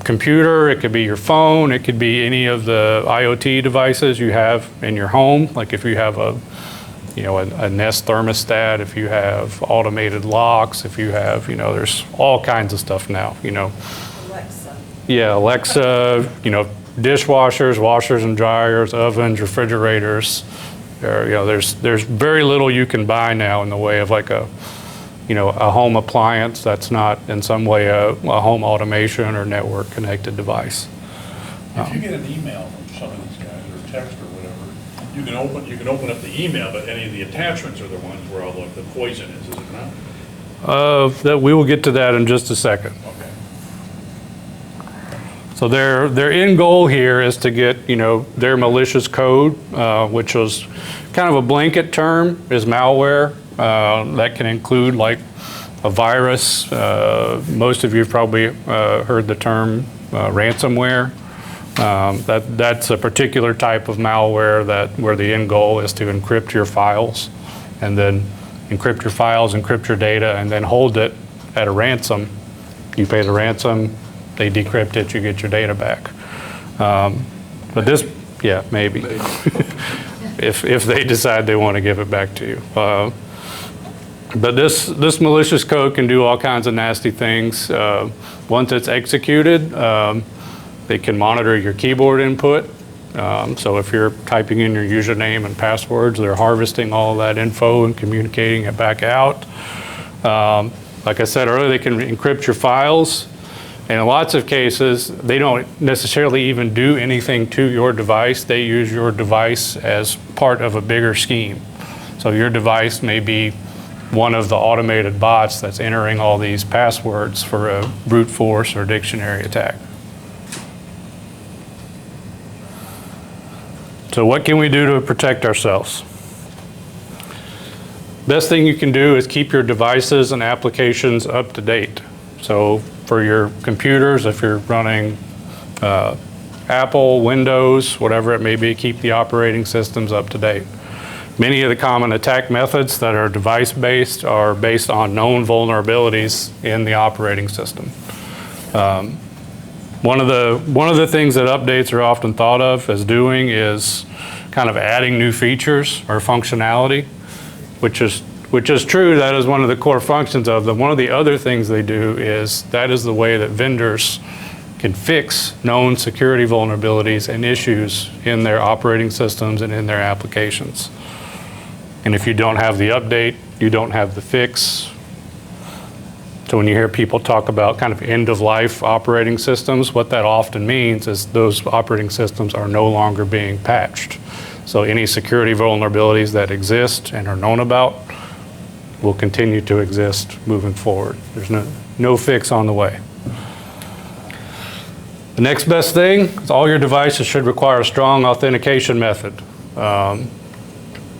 computer, it could be your phone, it could be any of the IoT devices you have in your home. Like if you have a Nest thermostat, if you have automated locks, if you have, there's all kinds of stuff now, Alexa. Yeah, Alexa, dishwashers, washers and dryers, ovens, refrigerators. There's very little you can buy now in the way of like a home appliance that's not in some way a home automation or network connected device. If you get an email from some of these guys or text or whatever, you can open up the email, but any of the attachments are the ones where all the poison is it not? That we will get to that in just a second. Okay. So their end goal here is to get their malicious code, which was kind of a blanket term, is malware. That can include like a virus. Most of you have probably heard the term ransomware. That's a particular type of malware where the end goal is to encrypt your files, and then encrypt your files, encrypt your data, and then hold it at a ransom. You pay the ransom, they decrypt it, you get your data back. But this, yeah, maybe. if they decide they want to give it back to you. But this malicious code can do all kinds of nasty things. Once it's executed, they can monitor your keyboard input. So if you're typing in your username and passwords, they're harvesting all of that info and communicating it back out. Like I said earlier, they can encrypt your files. And in lots of cases, they don't necessarily even do anything to your device. They use your device as part of a bigger scheme. So your device may be one of the automated bots that's entering all these passwords for a brute force or dictionary attack. So what can we do to protect ourselves? Best thing you can do is keep your devices and applications up to date. So for your computers, if you're running Apple, Windows, whatever it may be, keep the operating systems up to date. Many of the common attack methods that are device-based are based on known vulnerabilities in the operating system. One of the things that updates are often thought of as doing is kind of adding new features or functionality, which is true. That is one of the core functions of them. One of the other things they do is that is the way that vendors can fix known security vulnerabilities and issues in their operating systems and in their applications. And if you don't have the update, you don't have the fix. So when you hear people talk about kind of end-of-life operating systems, what that often means is those operating systems are no longer being patched. So any security vulnerabilities that exist and are known about will continue to exist moving forward. There's no fix on the way. The next best thing is all your devices should require a strong authentication method.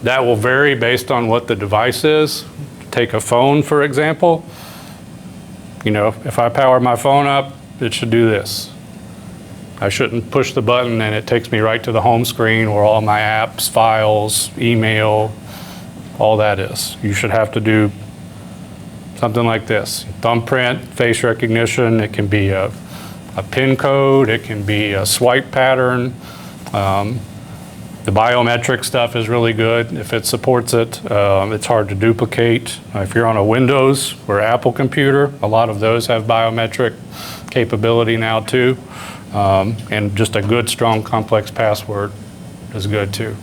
That will vary based on what the device is. Take a phone, for example. If I power my phone up, it should do this. I shouldn't push the button and it takes me right to the home screen where all my apps, files, email, all that is. You should have to do something like this. Thumbprint, face recognition, it can be a PIN code, it can be a swipe pattern. The biometric stuff is really good if it supports it. It's hard to duplicate. If you're on a Windows or Apple computer, a lot of those have biometric capability now too. And just a good, strong, complex password is good too.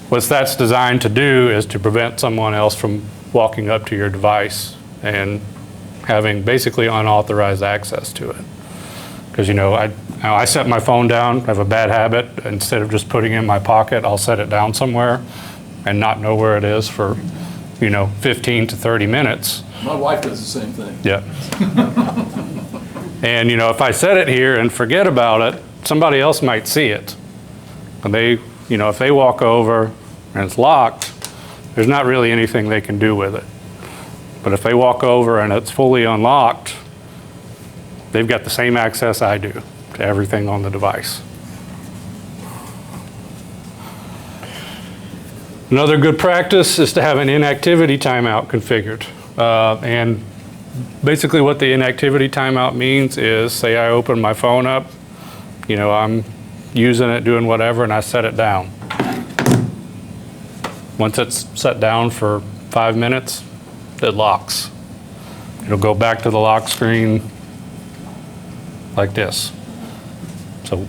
What that's designed to do is to prevent someone else from walking up to your device and having basically unauthorized access to it. Because I set my phone down, I have a bad habit. Instead of just putting it in my pocket, I'll set it down somewhere and not know where it is for 15 to 30 minutes. My wife does the same thing. Yeah. And if I set it here and forget about it, somebody else might see it. And if they walk over and it's locked, there's not really anything they can do with it. But if they walk over and it's fully unlocked, they've got the same access I do to everything on the device. Another good practice is to have an inactivity timeout configured. And Basically what the inactivity timeout means is, say I open my phone up, I'm using it, doing whatever, and I set it down. Once it's set down for 5 minutes, it locks. It'll go back to the lock screen like this. So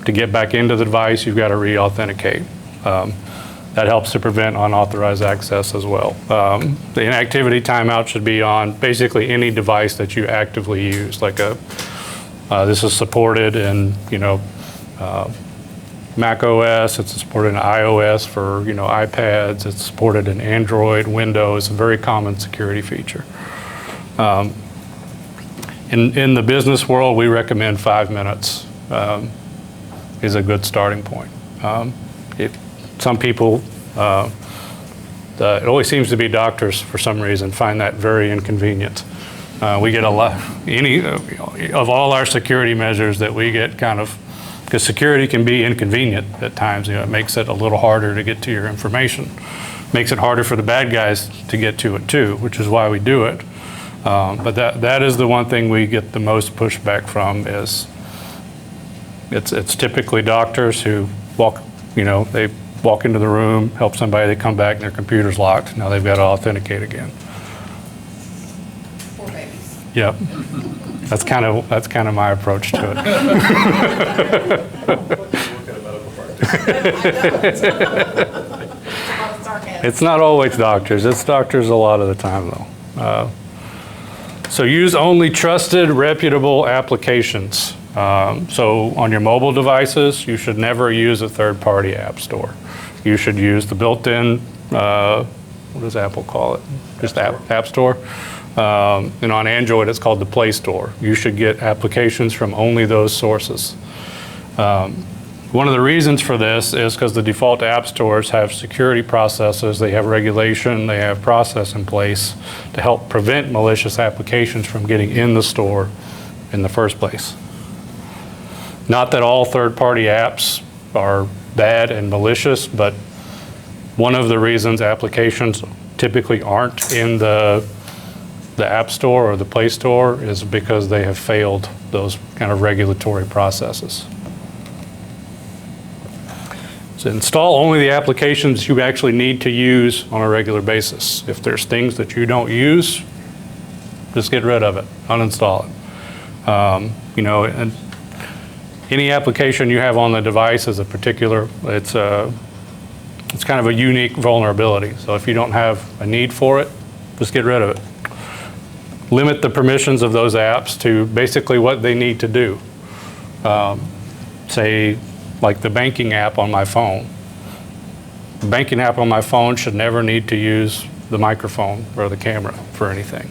to get back into the device, you've got to re-authenticate. That helps to prevent unauthorized access as well. The inactivity timeout should be on basically any device that you actively use. Like this is supported in Mac OS. It's supported in iOS for iPads. It's supported in Android, Windows. A very common security feature. In the business world, we recommend 5 minutes is a good starting point. Some people, it always seems to be doctors for some reason, find that very inconvenient. We get a lot, of all our security measures that we get because security can be inconvenient at times. It makes it a little harder to get to your information. Makes it harder for the bad guys to get to it too, which is why we do it. But that is the one thing we get the most pushback from is it's typically doctors who walk, they walk into the room, help somebody, they come back and their computer's locked. Now they've got to authenticate again. Poor babies. Yep. That's kind of my approach to it. It's not always doctors. It's doctors a lot of the time though. So use only trusted, reputable applications. So on your mobile devices, you should never use a third-party app store. You should use the built-in, what does Apple call it? Just App Store. And on Android, it's called the Play Store. You should get applications from only those sources. One of the reasons for this is because the default app stores have security processes, they have regulation, they have process in place to help prevent malicious applications from getting in the store in the first place. Not that all third-party apps are bad and malicious, but one of the reasons applications typically aren't in the App Store or the Play Store is because they have failed those kind of regulatory processes. So install only the applications you actually need to use on a regular basis. If there's things that you don't use, just get rid of it, uninstall it. And any application you have on the device is a particular, it's kind of a unique vulnerability. So if you don't have a need for it, just get rid of it. Limit the permissions of those apps to basically what they need to do. Say, like the banking app on my phone. The banking app on my phone should never need to use the microphone or the camera for anything.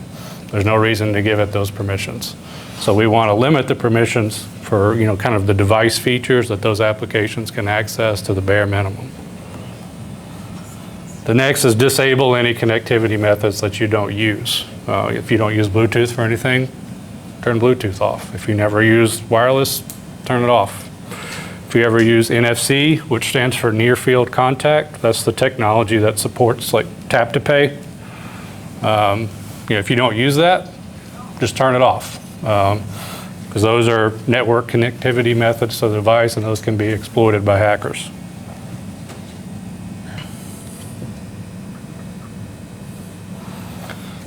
There's no reason to give it those permissions. So we want to limit the permissions for kind of the device features that those applications can access to the bare minimum. The next is disable any connectivity methods that you don't use. If you don't use Bluetooth for anything, turn Bluetooth off. If you never use wireless, turn it off. If you ever use NFC, which stands for Near Field Contact, that's the technology that supports like tap to pay. If you don't use that, just turn it off. Because those are network connectivity methods to the device, and those can be exploited by hackers.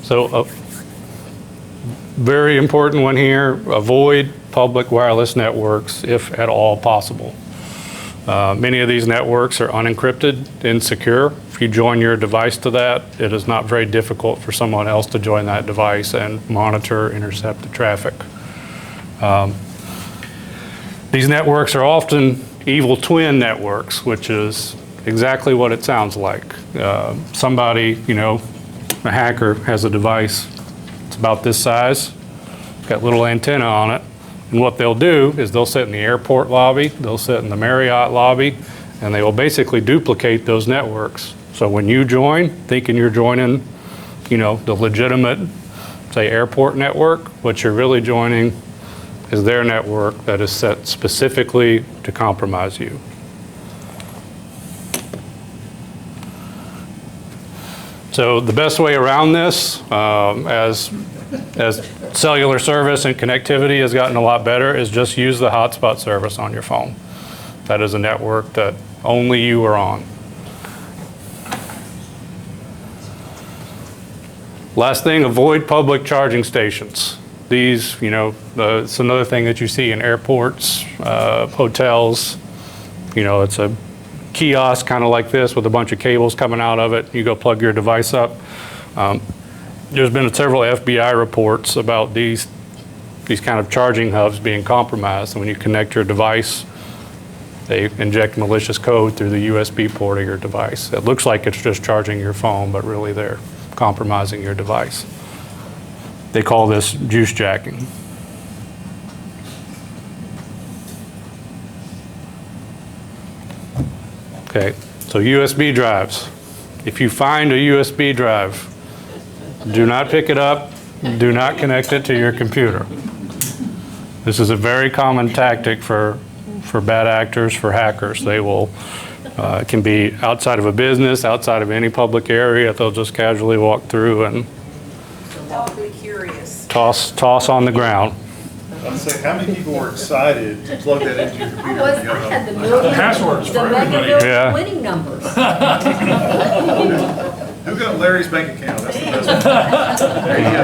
So a very important one here, avoid public wireless networks if at all possible. Many of these networks are unencrypted and secure. If you join your device to that, it is not very difficult for someone else to join that device and monitor, intercept the traffic. These networks are often evil twin networks, which is exactly what it sounds like. Somebody, a hacker has a device, it's about this size, got a little antenna on it, and what they'll do is they'll sit in the airport lobby, they'll sit in the Marriott lobby, and they will basically duplicate those networks. So when you join, thinking you're joining, the legitimate, say, airport network, what you're really joining is their network that is set specifically to compromise you. So the best way around this, as cellular service and connectivity has gotten a lot better, is just use the hotspot service on your phone. That is a network that only you are on. Last thing, avoid public charging stations. These, it's another thing that you see in airports, hotels. It's a kiosk kind of like this with a bunch of cables coming out of it. You go plug your device up. There's been several FBI reports about these kind of charging hubs being compromised. And when you connect your device, they inject malicious code through the USB port of your device. It looks like it's just charging your phone, but really they're compromising your device. They call this juice jacking. Okay, so USB drives. If you find a USB drive, do not pick it up, do not connect it to your computer. This is a very common tactic for bad actors, for hackers. They will, it can be outside of a business, outside of any public area. They'll just casually walk through and I'll be curious. toss on the ground. I'd say, how many people were excited to plug that into your computer? I and go home? had the million, Passwords the for mega everybody. million Yeah. winning numbers. Who got Larry's bank account? That's the best one. There you go.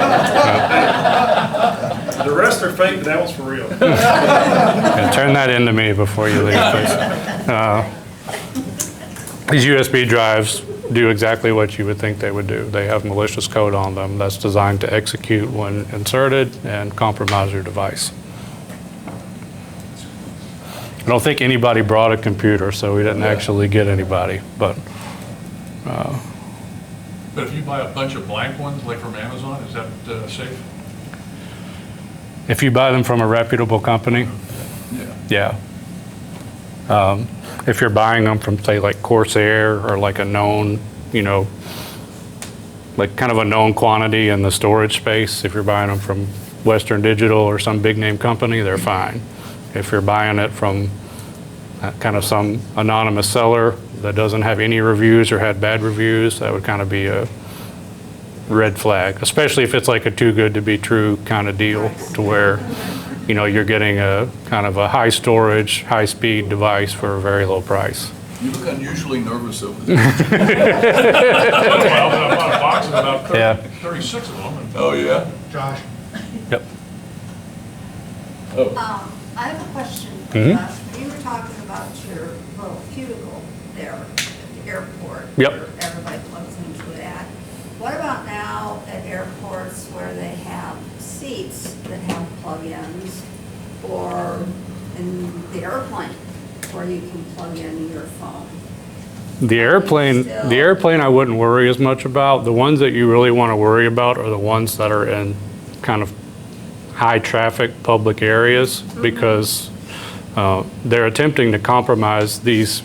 The rest are fake, but that one's for real. Yeah, turn that into me before you leave, please. These USB drives do exactly what you would think they would do. They have malicious code on them that's designed to execute when inserted and compromise your device. I don't think anybody brought a computer, so we didn't actually get anybody, but But if you buy a bunch of blank ones, like from Amazon, is that safe? if you buy them from a reputable company, yeah. If you're buying them from, say, like Corsair or like a known, like kind of a known quantity in the storage space, if you're buying them from Western Digital or some big name company, they're fine. If you're buying it from kind of some anonymous seller that doesn't have any reviews or had bad reviews, that would kind of be a red flag, especially if it's like a too good to be true kind of deal to where, you're getting a kind of a high storage, high speed device for a very low price. You look unusually nervous over there. Well, I bought a box of about 36 of them. Oh, yeah? Josh? Yep. Oh. I have a question. Mhm. You were talking about your little cubicle there at the airport. Yep. Where everybody plugs into that. What about now at airports where they have seats that have plug-ins, or in the airplane where you can plug in your phone? The airplane I wouldn't worry as much about. The ones that you really want to worry about are the ones that are in kind of high traffic public areas, because they're attempting to compromise these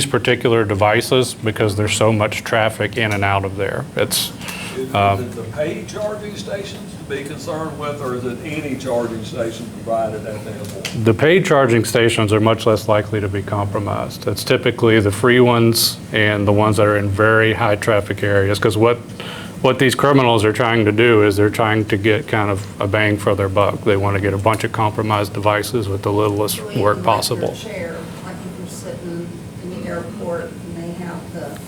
particular devices because there's so much traffic in and out of there. It's Is it the paid charging stations to be concerned with, or is it any charging station provided at the airport? the paid charging stations are much less likely to be compromised. It's typically the free ones and the ones that are in very high traffic areas, because what these criminals are trying to do is they're trying to get kind of a bang for their buck. They want to get a bunch of compromised devices with the littlest So even work like possible. your chair, like if you're sitting in the airport and they have the,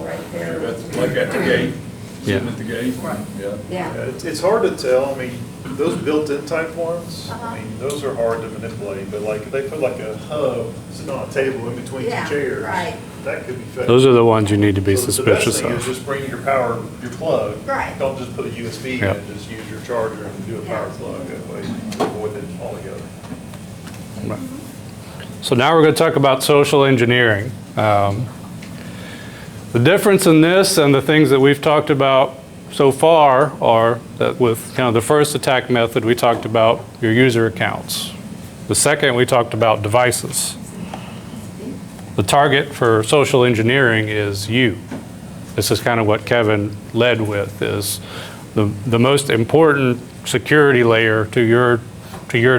right there. Like at the gate, sitting Yeah. at the gate? Right. Yeah. Yeah. It's hard to tell. I mean, those built-in type ones, Uh-huh. I mean, those are hard to manipulate, but like if they put like a hub sitting on a table in between two Yeah, chairs, right. that could be fake. Those are the ones you need to be So suspicious The best thing is of. just bring your plug. Right. Don't just put a USB in Yep. and just use your charger and do a power plug. That way you avoid it altogether. So now we're going to talk about social engineering. The difference in this and the things that we've talked about so far are that with kind of the first attack method, we talked about your user accounts. The second, we talked about devices. The target for social engineering is you. This is kind of what Kevin led with, is the most important security layer to your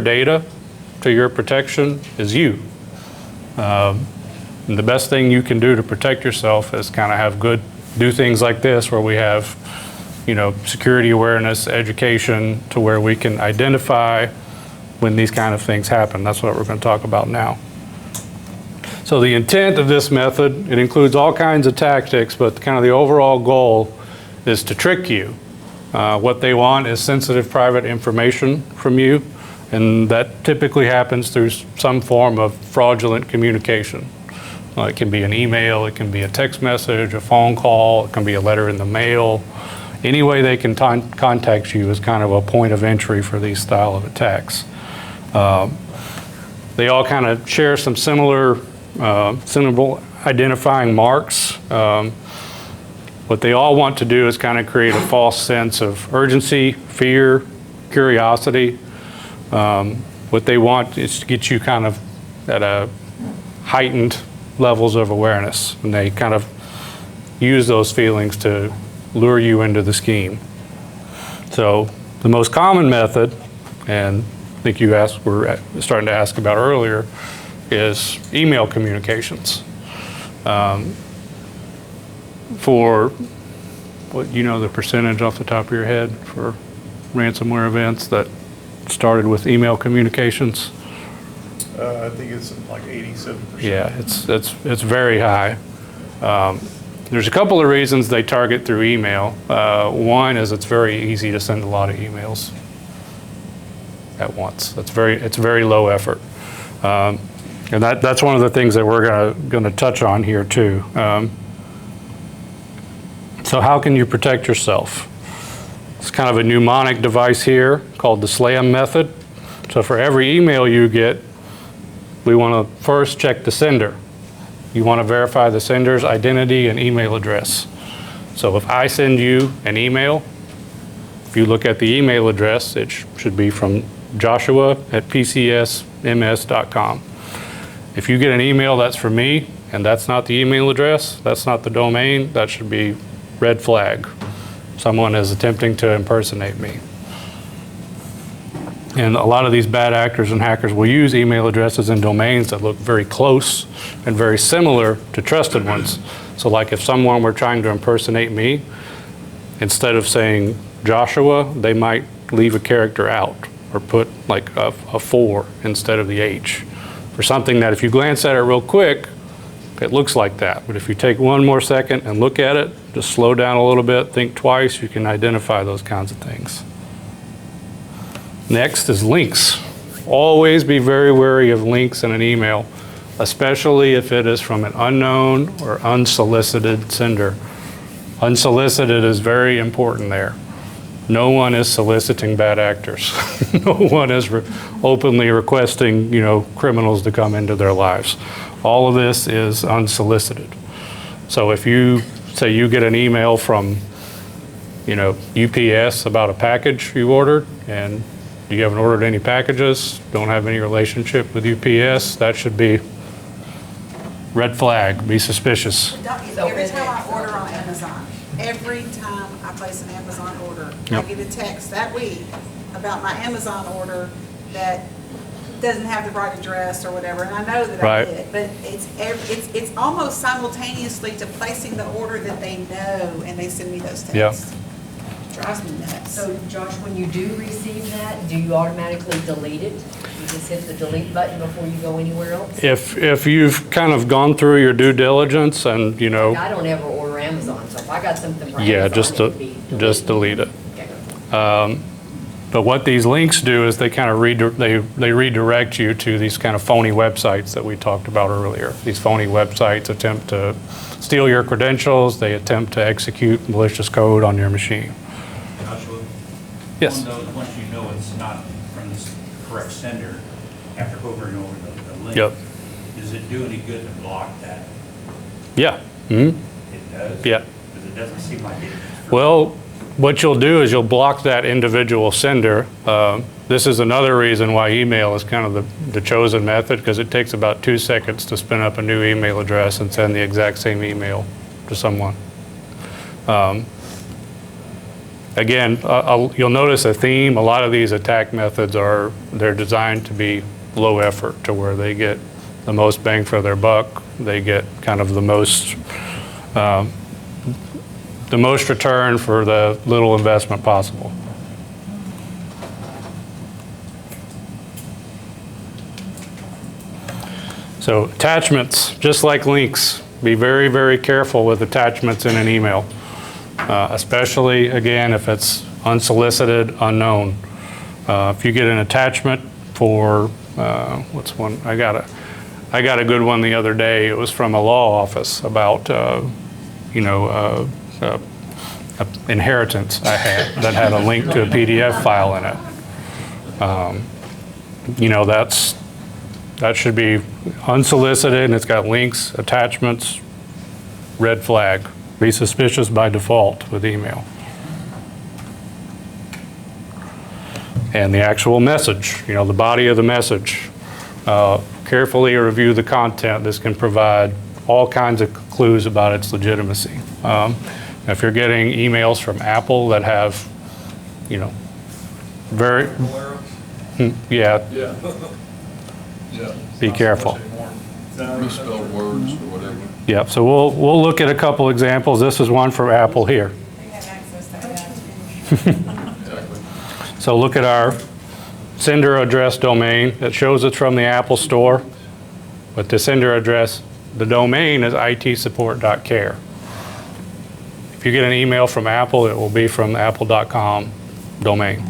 data, to your protection, is you. And the best thing you can do to protect yourself is kind of have good do things like this where we have, security awareness, education, to where we can identify when these kind of things happen. That's what we're going to talk about now. So the intent of this method, it includes all kinds of tactics, but kind of the overall goal is to trick you. What they want is sensitive private information from you, and that typically happens through some form of fraudulent communication. It can be an email, it can be a text message, a phone call, it can be a letter in the mail. Any way they can contact you is kind of a point of entry for these style of attacks. They all kind of share some similar identifying marks. What they all want to do is kind of create a false sense of urgency, fear, curiosity. What they want is to get you kind of at a heightened levels of awareness, and they kind of use those feelings to lure you into the scheme. So the most common method, and I think you were starting to ask about earlier, is email communications. For what, the percentage off the top of your head for ransomware events that started with email communications? I think it's like 87%. Yeah, it's very high. There's a couple of reasons they target through email. One is it's very easy to send a lot of emails at once. It's very low effort. And that's one of the things that we're going to touch on here too. So how can you protect yourself? It's kind of a mnemonic device here called the SLAM method. So for every email you get, we want to first check the sender. You want to verify the sender's identity and email address. So if I send you an email, if you look at the email address, it should be from joshua@pcsms.com. If you get an email that's from me, and that's not the email address, that's not the domain, that should be red flag. Someone is attempting to impersonate me. And a lot of these bad actors and hackers will use email addresses and domains that look very close and very similar to trusted ones. So like if someone were trying to impersonate me, instead of saying Joshua, they might leave a character out or put like a 4 instead of the H. For something that if you glance at it real quick, it looks like that. But if you take one more second and look at it, just slow down a little bit, think twice, you can identify those kinds of things. Next is links. Always be very wary of links in an email, especially if it is from an unknown or unsolicited sender. Unsolicited is very important there. No one is soliciting bad actors. No one is openly requesting, criminals to come into their lives. All of this is unsolicited. So if you say you get an email from, UPS about a package you ordered, and you haven't ordered any packages, don't have any relationship with UPS, that should be red flag, be suspicious. Every time I order on Amazon, every time I place an Amazon order, I get a text that week about my Amazon order that doesn't have the right address or whatever, and I know that I did, but it's almost simultaneously to placing the order that they know, and they send me those texts. Drives me nuts. So Josh, when you do receive that, do you automatically delete it? You just hit the delete button before you go anywhere else? If you've kind of gone through your due diligence and, I don't ever order Amazon, so if I got something from yeah, Amazon, just delete it. Okay. But what these links do is they kind of they redirect you to these kind of phony websites that we talked about earlier. These phony websites attempt to steal your credentials. They attempt to execute malicious code on your machine. Joshua? Yes. Once you know it's not from the correct sender, after hovering over the link, Yep. does it do any good to block that? Yeah. Mm-hmm. It does? Yeah. Because it doesn't seem like it. Well, what you'll do is you'll block that individual sender. This is another reason why email is kind of the chosen method, because it takes about 2 seconds to spin up a new email address and send the exact same email to someone. Again, you'll notice a theme. A lot of these attack methods they're designed to be low effort, to where they get the most bang for their buck. They get kind of the most the most return for the little investment possible. So attachments, just like links, be very, very careful with attachments in an email, especially, again, if it's unsolicited, unknown. If you get an attachment for, what's one, I got a good one the other day. It was from a law office about, inheritance I had that had a link to a PDF file in it. That should be unsolicited, and it's got links, attachments, red flag. Be suspicious by default with email. And the actual message, the body of the message. Carefully review the content. This can provide all kinds of clues about its legitimacy. If you're getting emails from Apple that have, very, yeah. Yeah. Be careful. Misspelled words or whatever. Yep, so we'll look at a couple examples. This is one from Apple here. They have access to that. Exactly. So look at our sender address domain. It shows it's from the Apple Store, but the sender address, the domain is itsupport.care. If you get an email from Apple, it will be from the apple.com domain.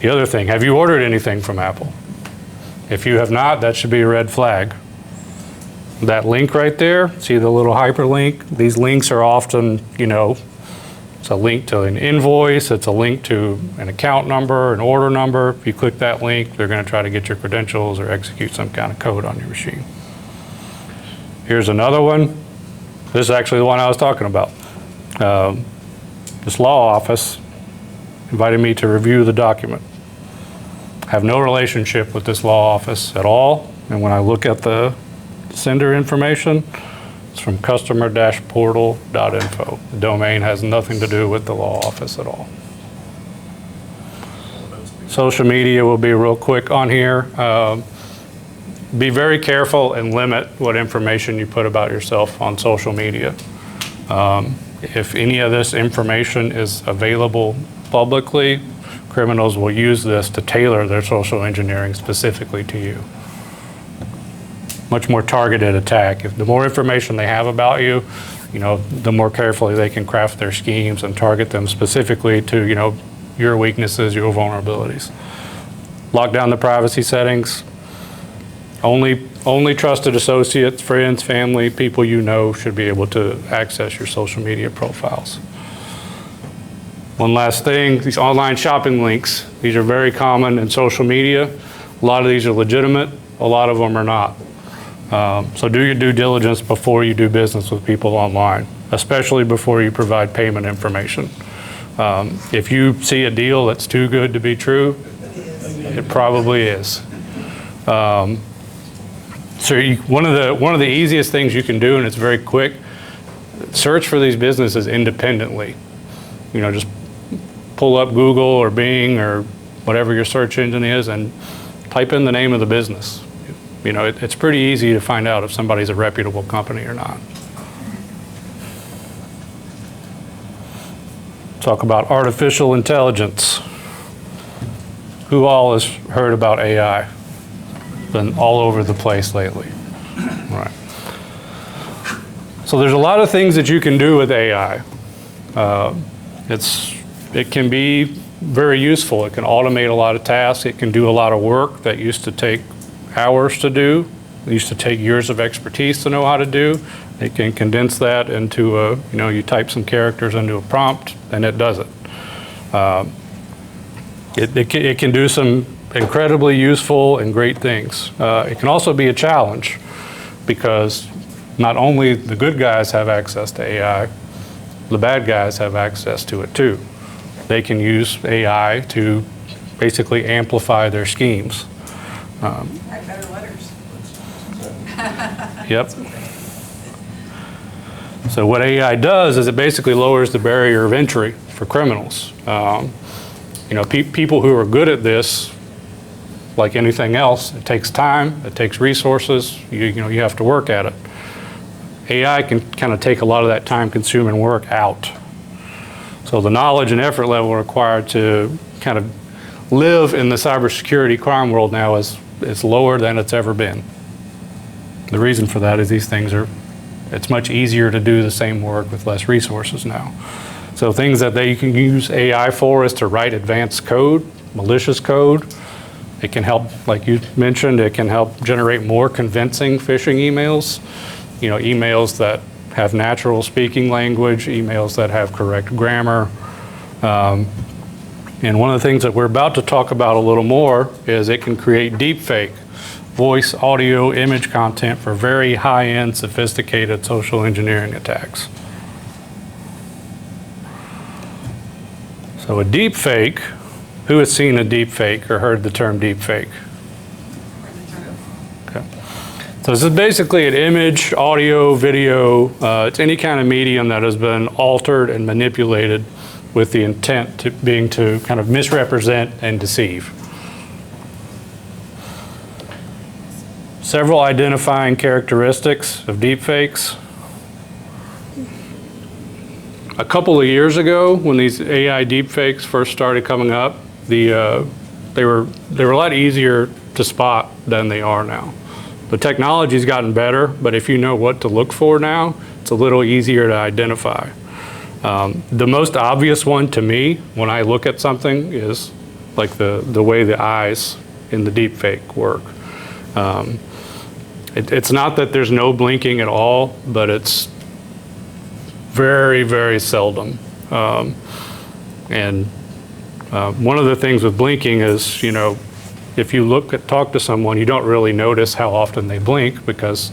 The other thing, have you ordered anything from Apple? If you have not, that should be a red flag. That link right there, see the little hyperlink? These links are often, it's a link to an invoice, it's a link to an account number, an order number. If you click that link, they're going to try to get your credentials or execute some kind of code on your machine. Here's another one. This is actually the one I was talking about. This law office invited me to review the document. I have no relationship with this law office at all, and when I look at the sender information, it's from customer-portal.info. The domain has nothing to do with the law office at all. Social media will be real quick on here. Be very careful and limit what information you put about yourself on social media. If any of this information is available publicly, criminals will use this to tailor their social engineering specifically to you. Much more targeted attack. If the more information they have about you, the more carefully they can craft their schemes and target them specifically to, your weaknesses, your vulnerabilities. Lock down the privacy settings. Only trusted associates, friends, family, people you know should be able to access your social media profiles. One last thing, these online shopping links. These are very common in social media. A lot of these are legitimate, a lot of them are not. So do your due diligence before you do business with people online, especially before you provide payment information. If you see a deal that's too good to be true, it probably is. So one of the easiest things you can do, and it's very quick, search for these businesses independently. Just pull up Google or Bing or whatever your search engine is and type in the name of the business. It's pretty easy to find out if somebody's a reputable company or not. Talk about artificial intelligence. Who all has heard about AI? Been all over the place lately. All right. So there's a lot of things that you can do with AI. It can be very useful. It can automate a lot of tasks. It can do a lot of work that used to take hours to do. It used to take years of expertise to know how to do. It can condense that into you type some characters into a prompt and it does it. It can do some incredibly useful and great things. It can also be a challenge because not only the good guys have access to AI, the bad guys have access to it too. They can use AI to basically amplify their schemes. Write better letters. Yep. So what AI does is it basically lowers the barrier of entry for criminals. People who are good at this, like anything else, it takes time, it takes resources, you have to work at it. AI can kind of take a lot of that time-consuming work out. So the knowledge and effort level required to kind of live in the cybersecurity crime world now is lower than it's ever been. The reason for that is these things it's much easier to do the same work with less resources now. So things that you can use AI for is to write advanced code, malicious code. It can help, like you mentioned, it can help generate more convincing phishing emails. You know, emails that have natural speaking language, emails that have correct grammar. And one of the things that we're about to talk about a little more is it can create deepfake, voice, audio, image content for very high-end, sophisticated social engineering attacks. So a deepfake, who has seen a deepfake or heard the term deepfake? Okay. So this is basically an image, audio, video, it's any kind of medium that has been altered and manipulated with the intent to kind of misrepresent and deceive. Several identifying characteristics of deepfakes. A couple of years ago, when these AI deepfakes first started coming up, they were a lot easier to spot than they are now. The technology's gotten better, but if you know what to look for now, it's a little easier to identify. The most obvious one to me when I look at something is like the way the eyes in the deepfake work. It's not that there's no blinking at all, but it's very, very seldom. And one of the things with blinking is, you know, if you talk to someone, you don't really notice how often they blink because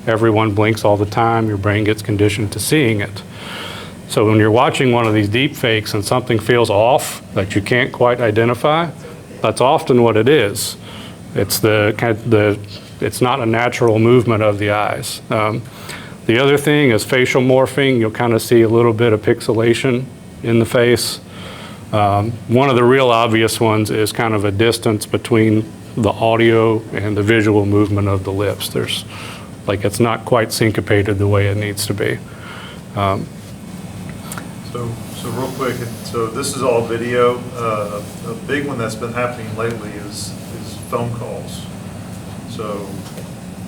everyone blinks all the time. Your brain gets conditioned to seeing it. So when you're watching one of these deep fakes and something feels off that you can't quite identify, that's often what it is. It's it's not a natural movement of the eyes. The other thing is facial morphing. You'll kind of see a little bit of pixelation in the face. One of the real obvious ones is kind of a distance between the audio and the visual movement of the lips. It's not quite syncopated the way it needs to be. So real quick, so this is all video. A big one that's been happening lately is phone calls. So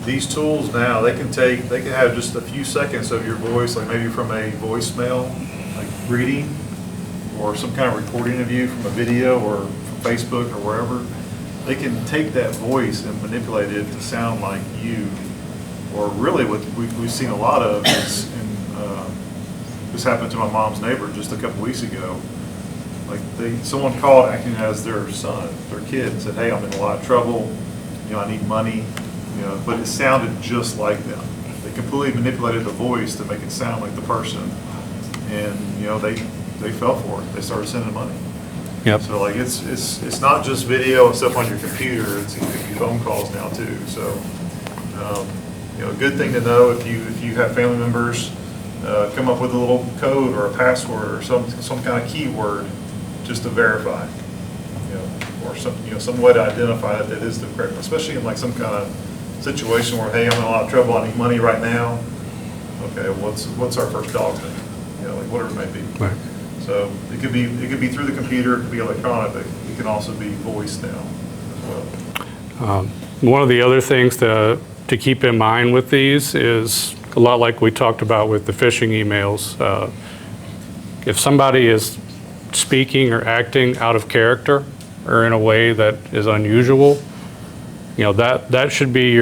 these tools now, they can have just a few seconds of your voice, like maybe from a voicemail, like reading, or some kind of recording of you from a video or from Facebook or wherever. They can take that voice and manipulate it to sound like you. Or really what we've seen a lot of is, this happened to my mom's neighbor just a couple weeks ago. Like someone called acting as their son, their kid, and said, "Hey, I'm in a lot of trouble. You know, I need money." You know, but it sounded just like them. They completely manipulated the voice to make it sound like the person, and you know they fell for it. They started sending money. Yep. So like it's not just video and stuff on your computer. It can be phone calls now too. So you know, a good thing to know if you have family members. Come up with a little code or a password or some kind of keyword just to verify, you know, or some way to identify that is the correct one, especially in like some kind of situation where, hey, I'm in a lot of trouble, I need money right now. Okay, what's our first dog thing? You know, like whatever it may be. Right. So it could be through the computer, it could be electronic, but it can also be voice now as well. One of the other things to keep in mind with these is a lot like we talked about with the phishing emails. If somebody is speaking or acting out of character or in a way that is unusual, you know, that should be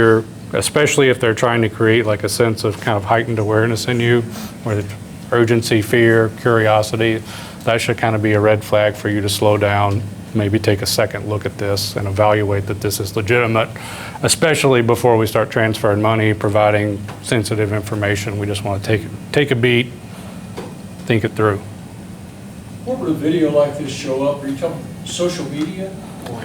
especially if they're trying to create like a sense of kind of heightened awareness in you, or the urgency, fear, curiosity, that should kind of be a red flag for you to slow down, maybe take a second look at this and evaluate that this is legitimate, especially before we start transferring money, providing sensitive information. We just want to take a beat, think it through. Where would a video like this show up? Are you talking social media? Or?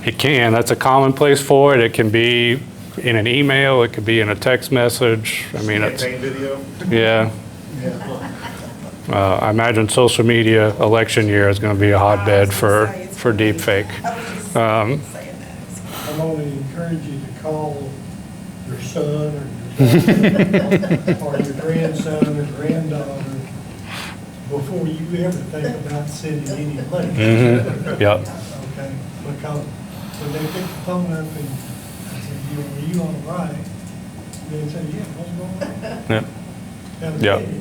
It can. That's a common place for it. It can be in an email. It could be in a text message. I mean, campaign video. Yeah. I imagine social media election year is going to be a hotbed for deepfake. I'm only encourage you to call your son or your or your grandson or granddaughter before you ever think about sending any money. Mm-hmm. Yep. Okay, because when they pick the phone up and say, are you on the right? They say, yeah, what's going on? Yep. Have a Yep. baby.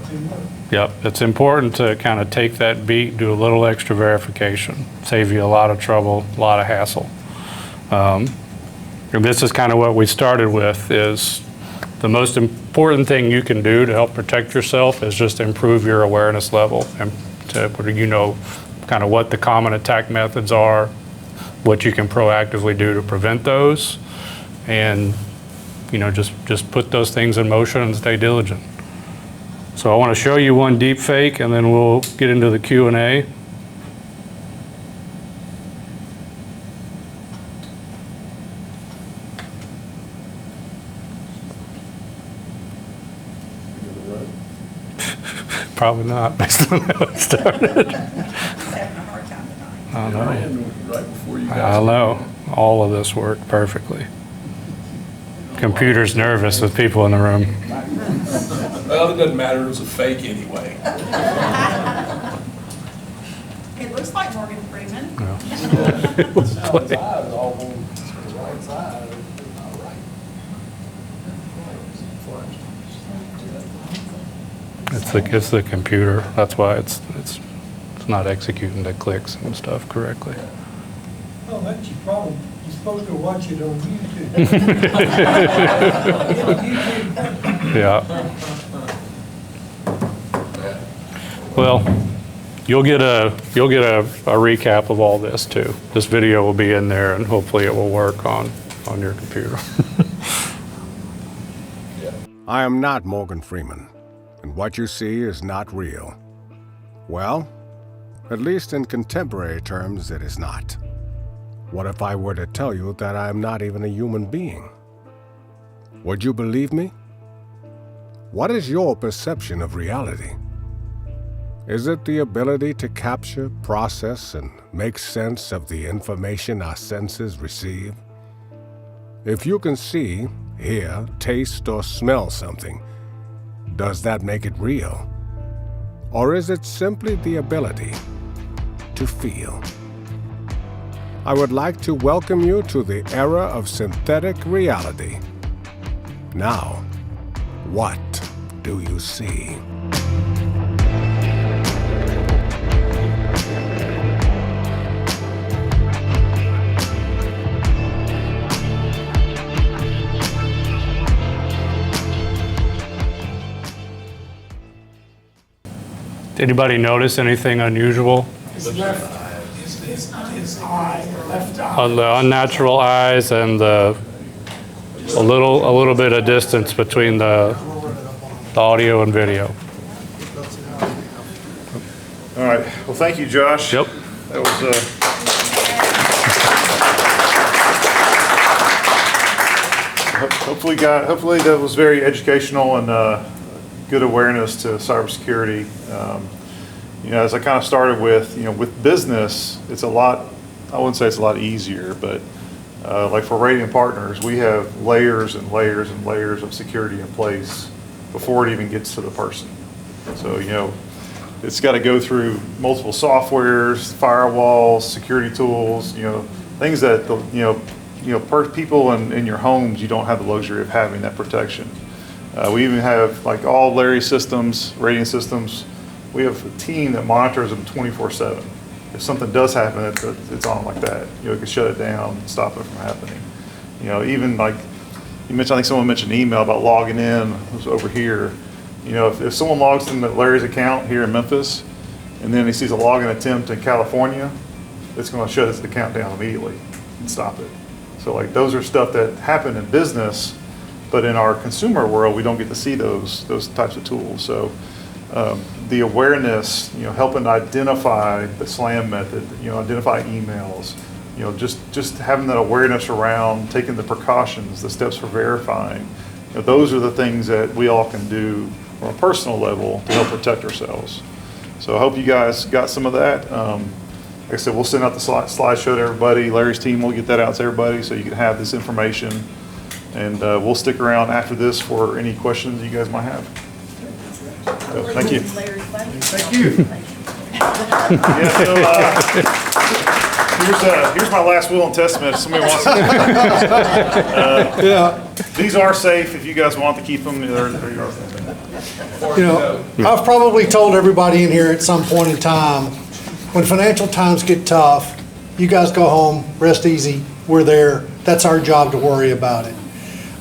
Too much. Yep, it's important to kind of take that beat, do a little extra verification, save you a lot of trouble, a lot of hassle. And this is kind of what we started with, is the most important thing you can do to help protect yourself is just improve your awareness level and to, you know, kind of what the common attack methods are, what you can proactively do to prevent those, and, you know, just put those things in motion and stay diligent. So I want to show you one deep fake, and then we'll get into the Q&A. Probably not, based on how it started. I know. Right before you I guys. know. All of this worked perfectly. Computer's nervous with people in the room. Well, it doesn't matter, it was a fake anyway. It looks like Morgan Freeman. It was play. It's the computer. That's why it's not executing the clicks and stuff correctly. Oh, that's your problem. You're supposed to watch it on YouTube. Yeah. Well, you'll get a recap of all this too. This video will be in there, and hopefully it will work on your computer. I am not Morgan Freeman, and what you see is not real. Well, at least in contemporary terms, it is not. What if I were to tell you that I am not even a human being? Would you believe me? What is your perception of reality? Is it the ability to capture, process, and make sense of the information our senses receive? If you can see, hear, taste, or smell something, does that make it real? Or is it simply the ability to feel? I would like to welcome you to the era of synthetic reality. Now, what do you see? Anybody notice anything unusual? His eye, left eye. On the unnatural eyes and a little bit of distance between the audio and video. All right, well, thank you, Josh. Yep. That was, hopefully that was very educational and good awareness to cybersecurity. You know, as I kind of started with, you know, with business, it's a lot, I wouldn't say it's a lot easier, but like for Radian partners, we have layers and layers and layers of security in place before it even gets to the person. So, you know, it's got to go through multiple softwares, firewalls, security tools, you know, things that, people in your homes, you don't have the luxury of having that protection. We even have, like all Larry's systems, Radian systems, we have a team that monitors them 24/7. If something does happen, it's on like that. You know, it can shut it down and stop it from happening. You know, even like you mentioned, I think someone mentioned an email about logging in. It was over here. You know, if someone logs into Larry's account here in Memphis, and then he sees a login attempt in California, it's going to shut his account down immediately and stop it. So like those are stuff that happen in business, but in our consumer world, we don't get to see those types of tools. So the awareness, you know, helping to identify the SLAM method, you know, identify emails, you know, just having that awareness around taking the precautions, the steps for verifying. You know, those are the things that we all can do on a personal level to help protect ourselves. So I hope you guys got some of that. Like I said, we'll send out the slideshow to everybody. Larry's team will get that out to everybody so you can have this information. And we'll stick around after this for any questions you guys might have. So, thank you. Thank you. Yeah, so, here's my last will and testament if somebody wants to. These are safe if you guys want to keep them. I've probably told everybody in here at some point in time, when financial times get tough, you guys go home, rest easy, we're there. That's our job to worry about it.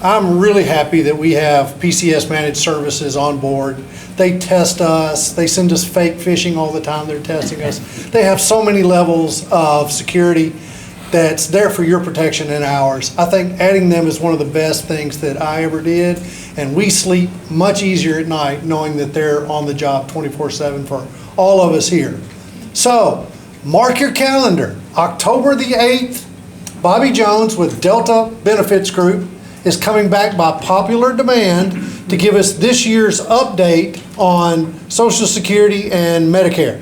I'm really happy that we have PCS Managed Services on board. They test us, they send us fake phishing all the time, they're testing us. They have so many levels of security that's there for your protection and ours. I think adding them is one of the best things that I ever did, and we sleep much easier at night knowing that they're on the job 24/7 for all of us here. So, mark your calendar. October the 8th, Bobby Jones with Delta Benefits Group is coming back by popular demand to give us this year's update on Social Security and Medicare,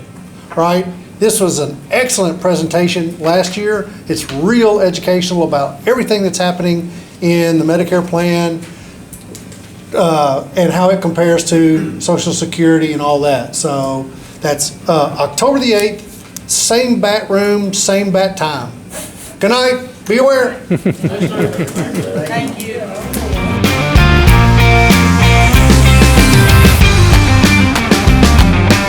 right? This was an excellent presentation last year. It's real educational about everything that's happening in the Medicare plan and how it compares to Social Security and all that. So that's October the 8th, same bat room, same bat time. Good night. Be aware. Thank you.